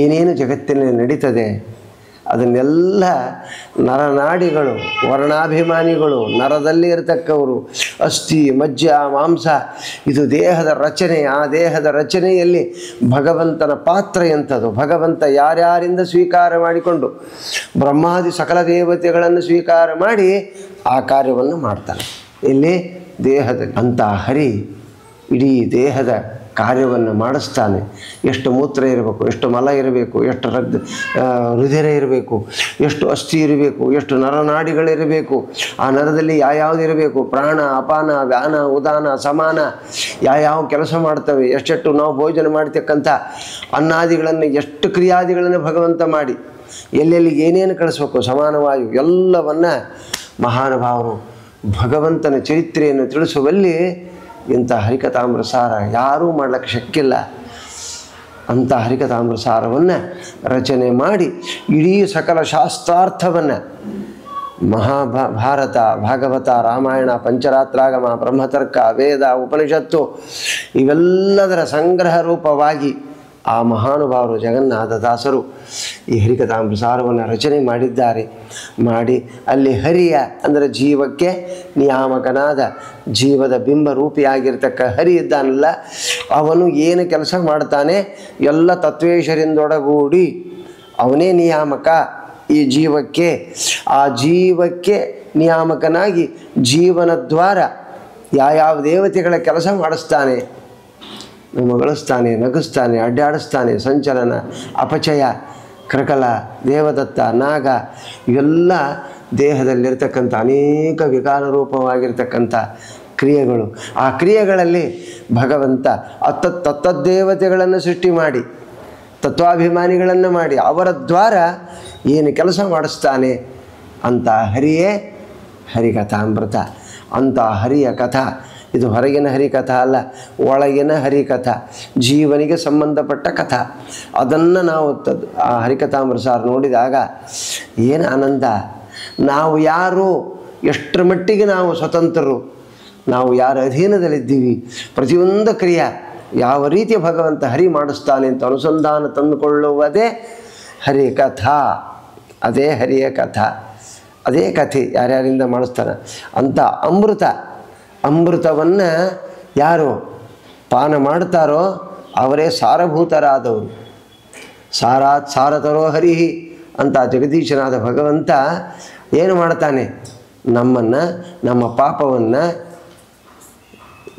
ಏನೇನು ಜಗತ್ತಿನಲ್ಲಿ ನಡೀತದೆ ಅದನ್ನೆಲ್ಲ ನರನಾಡಿಗಳು, ವರ್ಣಾಭಿಮಾನಿಗಳು, ನರದಲ್ಲಿ ಇರತಕ್ಕವರು, ಅಸ್ಥಿ ಮಜ್ಜ ಮಾಂಸ, ಇದು ದೇಹದ ರಚನೆ. ಆ ದೇಹದ ರಚನೆಯಲ್ಲಿ ಭಗವಂತನ ಪಾತ್ರ ಎಂಥದ್ದು, ಭಗವಂತ ಯಾರ್ಯಾರಿಂದ ಸ್ವೀಕಾರ ಮಾಡಿಕೊಂಡು ಬ್ರಹ್ಮಾದಿ ಸಕಲ ದೇವತೆಗಳನ್ನು ಸ್ವೀಕಾರ ಮಾಡಿ ಆ ಕಾರ್ಯವನ್ನು ಮಾಡ್ತಾನೆ ಇಲ್ಲಿ ದೇಹದಲ್ಲಿ. ಅಂತ ಹರಿ ಇಡೀ ದೇಹದ ಕಾರ್ಯವನ್ನು ಮಾಡಿಸ್ತಾನೆ. ಎಷ್ಟು ಮೂತ್ರ ಇರಬೇಕು, ಎಷ್ಟು ಮಲ ಇರಬೇಕು, ಎಷ್ಟು ಹೃದಯ ಇರಬೇಕು, ಎಷ್ಟು ಅಸ್ಥಿ ಇರಬೇಕು, ಎಷ್ಟು ನರನಾಡಿಗಳಿರಬೇಕು, ಆ ನರದಲ್ಲಿ ಯಾವ್ಯಾವ್ದು ಇರಬೇಕು, ಪ್ರಾಣ ಅಪಾನ ವ್ಯಾನ ಉದಾನ ಸಮಾನ ಯಾವ್ಯಾವ ಕೆಲಸ ಮಾಡ್ತವೆ, ಎಷ್ಟೆಷ್ಟು ನಾವು ಭೋಜನ ಮಾಡ್ತಕ್ಕಂಥ ಅನ್ನಾದಿಗಳನ್ನು, ಎಷ್ಟು ಕ್ರಿಯಾದಿಗಳನ್ನು ಭಗವಂತ ಮಾಡಿ ಎಲ್ಲೆಲ್ಲಿ ಏನೇನು ಕಳಿಸ್ಬೇಕು, ಸಮಾನವಾಯು ಎಲ್ಲವನ್ನು ಮಹಾನುಭಾವರು ಭಗವಂತನ ಚರಿತ್ರೆಯನ್ನು ತಿಳಿಸುವಲ್ಲಿ ಇಂಥ ಹರಿಕಥಾಮೃತಸಾರ ಯಾರೂ ಮಾಡ್ಲಿಕ್ಕೆ ಶಕ್ಕಿಲ್ಲ. ಅಂಥ ಹರಿಕಥಾಮೃತಸಾರವನ್ನು ರಚನೆ ಮಾಡಿ ಇಡೀ ಸಕಲ ಶಾಸ್ತ್ರಾರ್ಥವನ್ನು ಮಹಾಭಾರತ, ಭಾಗವತ, ರಾಮಾಯಣ, ಪಂಚರಾತ್ರಾಗಮ, ಬ್ರಹ್ಮತರ್ಕ, ವೇದ, ಉಪನಿಷತ್ತು ಇವೆಲ್ಲದರ ಸಂಗ್ರಹ ರೂಪವಾಗಿ ಆ ಮಹಾನುಭಾವರು ಜಗನ್ನಾಥದಾಸರು ಈ ಹರಿಕಥಾಮೃತಸಾರವನ್ನು ರಚನೆ ಮಾಡಿದ್ದಾರೆ. ಮಾಡಿ ಅಲ್ಲಿ ಹರಿಯ ಅಂದರೆ ಜೀವಕ್ಕೆ ನಿಯಾಮಕನಾದ ಜೀವದ ಬಿಂಬ ರೂಪಿಯಾಗಿರ್ತಕ್ಕ ಹರಿ ಇದ್ದಾನಲ್ಲ, ಅವನು ಏನು ಕೆಲಸ ಮಾಡ್ತಾನೆ ಎಲ್ಲ ತತ್ವೇಶರಿಂದೊಡಗೂಡಿ ಅವನೇ ನಿಯಾಮಕ ಈ ಜೀವಕ್ಕೆ. ಆ ಜೀವಕ್ಕೆ ನಿಯಾಮಕನಾಗಿ ಜೀವನ ದ್ವಾರ ಯಾವ್ಯಾವ ದೇವತೆಗಳ ಕೆಲಸ ಮಾಡಿಸ್ತಾನೆ, ಮಗಳಿಸ್ತಾನೆ, ನಗಿಸ್ತಾನೆ, ಅಡ್ಡಾಡಿಸ್ತಾನೆ, ಸಂಚಲನ, ಅಪಚಯ, ಕ್ರಕಲ, ದೇವದತ್ತ, ನಾಗ ಇವೆಲ್ಲ ದೇಹದಲ್ಲಿರ್ತಕ್ಕಂಥ ಅನೇಕ ವಿಕಾರ ರೂಪವಾಗಿರ್ತಕ್ಕಂಥ ಕ್ರಿಯೆಗಳು. ಆ ಕ್ರಿಯೆಗಳಲ್ಲಿ ಭಗವಂತ ತತ್ತದ್ದೇವತೆಗಳನ್ನು ಸೃಷ್ಟಿ ಮಾಡಿ ತತ್ವಾಭಿಮಾನಿಗಳನ್ನು ಮಾಡಿ ಅವರ ದ್ವಾರ ಏನು ಕೆಲಸ ಮಾಡಿಸ್ತಾನೆ ಅಂತ ಹರಿಯೇ ಹರಿಕಥಾಮೃತ. ಅಂಥ ಹರಿಯ ಕಥಾ ಇದು ಹೊರಗಿನ ಹರಿಕಥಾ ಅಲ್ಲ, ಒಳಗಿನ ಹರಿಕಥಾ, ಜೀವನಿಗೆ ಸಂಬಂಧಪಟ್ಟ ಕಥಾ. ಅದನ್ನು ನಾವು ಆ ಹರಿಕಥಾಮೃತಸಾರ ನೋಡಿದಾಗ ಏನು ಆನಂದ. ನಾವು ಯಾರು, ಎಷ್ಟರ ಮಟ್ಟಿಗೆ ನಾವು ಸ್ವತಂತ್ರರು, ನಾವು ಯಾರ ಅಧೀನದಲ್ಲಿದ್ದೀವಿ, ಪ್ರತಿಯೊಂದು ಕ್ರಿಯೆ ಯಾವ ರೀತಿ ಭಗವಂತ ಹರಿ ಮಾಡಿಸ್ತಾನೆ ಅಂತ ಅನುಸಂಧಾನ ತಂದುಕೊಳ್ಳುವುದೇ ಹರಿಕಥಾ. ಅದೇ ಹರಿಯ ಕಥಾ, ಅದೇ ಕಥೆ ಯಾರ್ಯಾರಿಂದ ಮಾಡಿಸ್ತಾನೆ. ಅಂಥ ಅಮೃತವನ್ನು ಯಾರು ಪಾನ ಮಾಡ್ತಾರೋ ಅವರೇ ಸಾರಭೂತರಾದವರು. ಸಾರತರೋ ಹರಿಹಿ ಅಂತ ಜಗದೀಶನಾದ ಭಗವಂತ ಏನು ಮಾಡ್ತಾನೆ, ನಮ್ಮನ್ನು, ನಮ್ಮ ಪಾಪವನ್ನು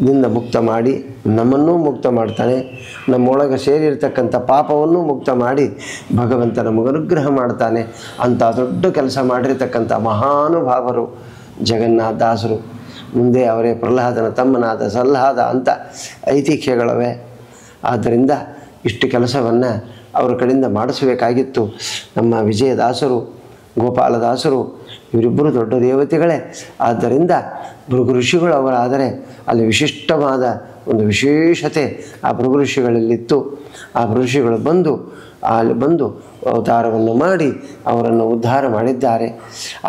ದಿಂದ ಮುಕ್ತ ಮಾಡಿ ನಮ್ಮನ್ನೂ ಮುಕ್ತ ಮಾಡ್ತಾನೆ. ನಮ್ಮೊಳಗೆ ಸೇರಿರ್ತಕ್ಕಂಥ ಪಾಪವನ್ನು ಮುಕ್ತ ಮಾಡಿ ಭಗವಂತ ನಮಗೆ ಅನುಗ್ರಹ ಮಾಡ್ತಾನೆ. ಅಂಥ ದೊಡ್ಡ ಕೆಲಸ ಮಾಡಿರ್ತಕ್ಕಂಥ ಮಹಾನುಭಾವರು ಜಗನ್ನಾಥದಾಸರು. ಮುಂದೆ ಅವರೇ ಪ್ರಹ್ಲಾದನ ತಮ್ಮನಾದ ಸಲ್ಲಾದ ಅಂತ ಐತಿಹ್ಯಗಳವೆ. ಆದ್ದರಿಂದ ಇಷ್ಟು ಕೆಲಸವನ್ನು ಅವರ ಕಡೆಯಿಂದ ಮಾಡಿಸಬೇಕಾಗಿತ್ತು. ನಮ್ಮ ವಿಜಯದಾಸರು, ಗೋಪಾಲದಾಸರು ಇವರಿಬ್ಬರು ದೊಡ್ಡ ದೇವತೆಗಳೇ. ಆದ್ದರಿಂದ ಭೃಗು ಋಷಿಗಳು ಅವರಾದರೆ ಅಲ್ಲಿ ವಿಶಿಷ್ಟವಾದ ಒಂದು ವಿಶೇಷತೆ ಆ ಭೃಗು ಋಷಿಗಳಲ್ಲಿತ್ತು. ಆ ಭೃಗು ಋಷಿಗಳು ಅಲ್ಲಿ ಬಂದು ಅವತಾರವನ್ನು ಮಾಡಿ ಅವರನ್ನು ಉದ್ಧಾರ ಮಾಡಿದ್ದಾರೆ.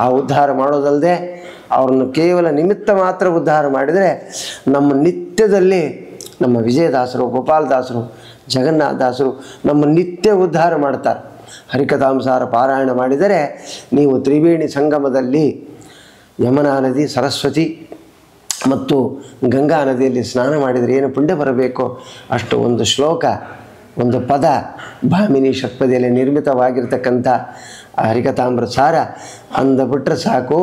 ಆ ಉದ್ಧಾರ ಮಾಡೋದಲ್ಲದೆ ಅವರನ್ನು ಕೇವಲ ನಿಮಿತ್ತ ಮಾತ್ರ ಉದ್ಧಾರ ಮಾಡಿದರೆ ನಮ್ಮ ನಿತ್ಯದಲ್ಲಿ ನಮ್ಮ ವಿಜಯದಾಸರು, ಗೋಪಾಲದಾಸರು, ಜಗನ್ನಾಥದಾಸರು ನಮ್ಮ ನಿತ್ಯ ಉದ್ಧಾರ ಮಾಡ್ತಾರೆ. ಹರಿಕಥಾಮೃತಸಾರ ಪಾರಾಯಣ ಮಾಡಿದರೆ ನೀವು ತ್ರಿವೇಣಿ ಸಂಗಮದಲ್ಲಿ ಯಮುನಾ ನದಿ, ಸರಸ್ವತಿ ಮತ್ತು ಗಂಗಾ ನದಿಯಲ್ಲಿ ಸ್ನಾನ ಮಾಡಿದರೆ ಏನು ಪುಣ್ಯ ಬರಬೇಕೋ ಅಷ್ಟು ಒಂದು ಶ್ಲೋಕ, ಒಂದು ಪದ ಭಾಮಿನಿ ಷಟ್ಪದಿಯಲ್ಲಿ ನಿರ್ಮಿತವಾಗಿರ್ತಕ್ಕಂಥ ಹರಿಕಥಾಮೃತಸಾರ ಅಂದುಬಿಟ್ರೆ ಸಾಕು.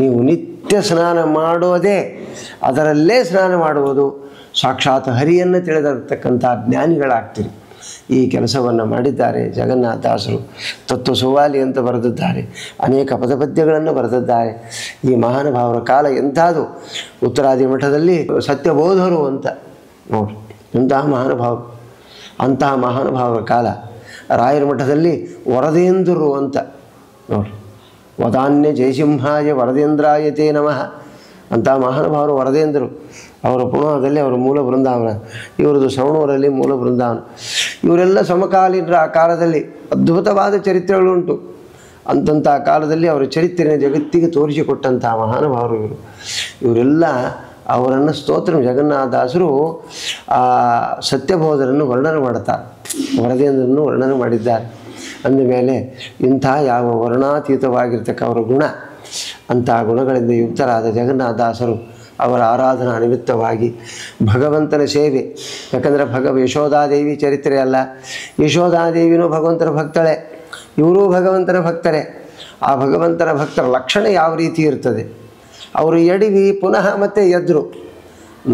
ನೀವು ನಿತ್ಯ ಸ್ನಾನ ಮಾಡೋದೇ, ಅದರಲ್ಲೇ ಸ್ನಾನ ಮಾಡುವುದು, ಸಾಕ್ಷಾತ್ ಹರಿಯನ್ನು ತಿಳಿದಿರ್ತಕ್ಕಂಥ ಜ್ಞಾನಿಗಳಾಗ್ತೀರಿ. ಈ ಕೆಲಸವನ್ನು ಮಾಡಿದ್ದಾರೆ ಜಗನ್ನಾಥದಾಸರು. ತತ್ವ ಸುವಾಲಿ ಅಂತ ಬರೆದಿದ್ದಾರೆ, ಅನೇಕ ಪದಪದ್ಯಗಳನ್ನು ಬರೆದಿದ್ದಾರೆ. ಈ ಮಹಾನುಭಾವರ ಕಾಲ ಎಂಥದ್ದು, ಉತ್ತರಾದಿ ಮಠದಲ್ಲಿ ಸತ್ಯಬೋಧರು ಅಂತ ನೋಡಿ, ಇಂತಹ ಮಹಾನುಭಾವರು. ಅಂತಹ ಮಹಾನುಭಾವರ ಕಾಲ. ರಾಯರ ಮಠದಲ್ಲಿ ವರದೇಂದ್ರರು ಅಂತ ನೋಡಿ, ವದಾನ್ಯ ಜಯಸಿಂಹಾಯ ವರದೇಂದ್ರಾಯತೇ ನಮಃ ಅಂತಹ ಮಹಾನುಭಾವರು ವರದೇಂದ್ರರು. ಅವರ ಪುಣದಲ್ಲಿ ಅವರ ಮೂಲ ಬೃಂದಾವನ, ಇವರದು ಸವಣೂರಲ್ಲಿ ಮೂಲ ಬೃಂದಾವನ. ಇವರೆಲ್ಲ ಸಮಕಾಲೀನರ ಆ ಕಾಲದಲ್ಲಿ ಅದ್ಭುತವಾದ ಚರಿತ್ರೆಗಳುಂಟು. ಅಂತಂಥ ಕಾಲದಲ್ಲಿ ಅವರ ಚರಿತ್ರೆಯ ಜಗತ್ತಿಗೆ ತೋರಿಸಿಕೊಟ್ಟಂತಹ ಮಹಾನುಭಾವರು ಇವರು. ಇವರೆಲ್ಲ ಅವರನ್ನು ಸ್ತೋತ್ರ ಜಗನ್ನಾಥದಾಸರು ಆ ಸತ್ಯಬೋಧರನ್ನು ವರ್ಣನೆ ಮಾಡುತ್ತಾರೆ, ವರದೇಂದ್ರನ್ನು ವರ್ಣನೆ ಮಾಡಿದ್ದಾರೆ. ಅಂದಮೇಲೆ ಇಂಥ ಯಾವ ವರ್ಣಾತೀತವಾಗಿರ್ತಕ್ಕ ಅವರ ಗುಣ, ಅಂತಹ ಗುಣಗಳಿಂದ ಯುಕ್ತರಾದ ಜಗನ್ನಾಥದಾಸರು ಅವರ ಆರಾಧನಾ ನಿಮಿತ್ತವಾಗಿ ಭಗವಂತನ ಸೇವೆ. ಯಾಕಂದರೆ ಯಶೋಧಾದೇವಿ ಚರಿತ್ರೆ ಅಲ್ಲ, ಯಶೋಧಾದೇವಿನೂ ಭಗವಂತನ ಭಕ್ತಳೆ, ಇವರೂ ಭಗವಂತನ ಭಕ್ತರೇ. ಆ ಭಗವಂತನ ಭಕ್ತರ ಲಕ್ಷಣ ಯಾವ ರೀತಿ ಇರ್ತದೆ, ಅವರು ಎಡವಿ ಪುನಃ ಮತ್ತೆ ಎದ್ರು.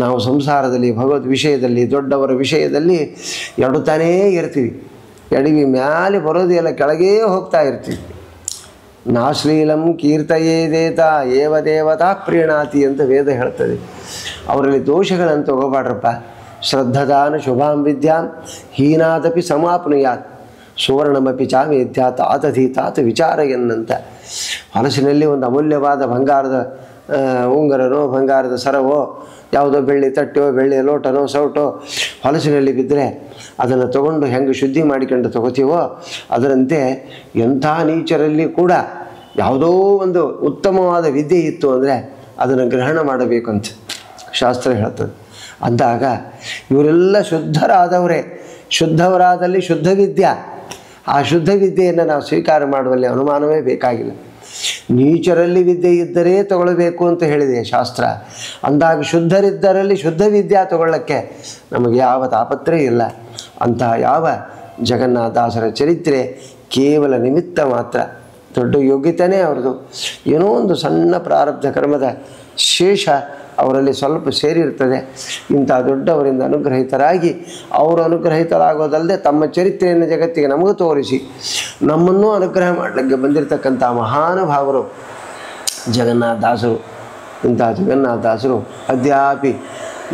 ನಾವು ಸಂಸಾರದಲ್ಲಿ ಭಗವದ್ ವಿಷಯದಲ್ಲಿ ದೊಡ್ಡವರ ವಿಷಯದಲ್ಲಿ ಎಡುತ್ತಾನೇ ಇರ್ತೀವಿ, ಎಡವಿ ಮ್ಯಾಲೆ ಬರೋದು ಎಲ್ಲ ಕೆಳಗೇ ಹೋಗ್ತಾ ಇರ್ತೀವಿ. ನಾಶ್ಲೀಲಂ ಕೀರ್ತಯೇದೇತ ಏವ ದೇವತಾ ಪ್ರೀಣಾತಿ ಅಂತ ವೇದ ಹೇಳ್ತದೆ. ಅವರಲ್ಲಿ ದೋಷಗಳನ್ನು ತಗೋಬಾಡ್ರಪ್ಪ. ಶ್ರದ್ಧದಾನ ಶುಭಾಂ ವಿದ್ಯಾಂ ಹೀನಾದಪಿ ಸಮಾಪ್ನುಯಾತ್ ಸುವರ್ಣಮಪಿ ಚಾಮೇಧ್ಯಾತ್ ಆತಧೀತಾತ್ ವಿಚಾರ ಎನ್ನಂತ. ಹೊಲಸಿನಲ್ಲಿ ಒಂದು ಅಮೂಲ್ಯವಾದ ಬಂಗಾರದ ಉಂಗರನೋ ಬಂಗಾರದ ಸರವೋ ಯಾವುದೋ ಬೆಳ್ಳಿ ತಟ್ಟೆಯೋ ಬೆಳ್ಳಿಯ ಲೋಟನೋ ಸೌಟೋ ಹೊಲಸಿನಲ್ಲಿ ಬಿದ್ದರೆ ಅದನ್ನು ತಗೊಂಡು ಹೆಂಗೆ ಶುದ್ಧಿ ಮಾಡಿಕೊಂಡು ತಗೋತೀವೋ ಅದರಂತೆ ಎಂಥ ನೀಚರಲ್ಲಿ ಕೂಡ ಯಾವುದೋ ಒಂದು ಉತ್ತಮವಾದ ವಿದ್ಯೆ ಇತ್ತು ಅಂದರೆ ಅದನ್ನು ಗ್ರಹಣ ಮಾಡಬೇಕು ಅಂತ ಶಾಸ್ತ್ರ ಹೇಳ್ತದೆ. ಅಂದಾಗ ಇವರೆಲ್ಲ ಶುದ್ಧರಾದವರೇ. ಶುದ್ಧವರಾದಲ್ಲಿ ಶುದ್ಧ ವಿದ್ಯೆ, ಆ ಶುದ್ಧ ವಿದ್ಯೆಯನ್ನು ನಾವು ಸ್ವೀಕಾರ ಮಾಡುವಲ್ಲಿ ಅನುಮಾನವೇ ಬೇಕಾಗಿಲ್ಲ. ನೀಚರಲ್ಲಿ ವಿದ್ಯೆ ಇದ್ದರೆ ತಗೊಳ್ಬೇಕು ಅಂತ ಹೇಳಿದೆ ಶಾಸ್ತ್ರ. ಅಂದಾಗ ಶುದ್ಧರಿದ್ದರಲ್ಲಿ ಶುದ್ಧ ವಿದ್ಯೆ ತಗೊಳ್ಳೋಕ್ಕೆ ನಮಗೆ ಯಾವ ತಾಪತ್ರೇ ಇಲ್ಲ. ಅಂತಹ ಯಾವ ಜಗನ್ನಾಥದಾಸರ ಚರಿತ್ರೆ ಕೇವಲ ನಿಮಿತ್ತ ಮಾತ್ರ, ದೊಡ್ಡ ಯೋಗ್ಯತೆಯೇ ಅವ್ರದ್ದು. ಏನೋ ಒಂದು ಸಣ್ಣ ಪ್ರಾರಬ್ಧ ಕರ್ಮದ ಶೇಷ ಅವರಲ್ಲಿ ಸ್ವಲ್ಪ ಸೇರಿರ್ತದೆ. ಇಂಥ ದೊಡ್ಡವರಿಂದ ಅನುಗ್ರಹಿತರಾಗಿ ಅವರು ಅನುಗ್ರಹಿತರಾಗೋದಲ್ಲದೆ ತಮ್ಮ ಚರಿತ್ರೆಯನ್ನು ಜಗತ್ತಿಗೆ ನಮಗೂ ತೋರಿಸಿ ನಮ್ಮನ್ನೂ ಅನುಗ್ರಹ ಮಾಡಲಿಕ್ಕೆ ಬಂದಿರತಕ್ಕಂಥ ಮಹಾನುಭಾವರು ಜಗನ್ನಾಥದಾಸರು. ಇಂಥ ಜಗನ್ನಾಥದಾಸರು ಅದ್ಯಾಪಿ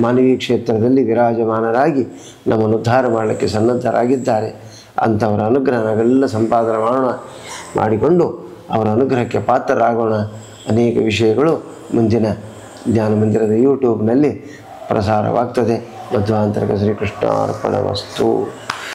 ಮಾನವೀಯ ಕ್ಷೇತ್ರದಲ್ಲಿ ವಿರಾಜಮಾನರಾಗಿ ನಮ್ಮನ್ನು ಉದ್ಧಾರ ಮಾಡಲಿಕ್ಕೆ ಸನ್ನದ್ಧರಾಗಿದ್ದಾರೆ. ಅಂಥವರ ಅನುಗ್ರಹ ನಾವೆಲ್ಲ ಸಂಪಾದನೆ ಮಾಡಿಕೊಂಡು ಅವರ ಅನುಗ್ರಹಕ್ಕೆ ಪಾತ್ರರಾಗೋಣ. ಅನೇಕ ವಿಷಯಗಳು ಮುಂದಿನ ಜ್ಞಾನ ಮಂದಿರದ ಯೂಟ್ಯೂಬ್ನಲ್ಲಿ ಪ್ರಸಾರವಾಗ್ತದೆ. ಮಧ್ವಾಂತರಕ ಶ್ರೀಕೃಷ್ಣ ಅರ್ಪಣಮಸ್ತು.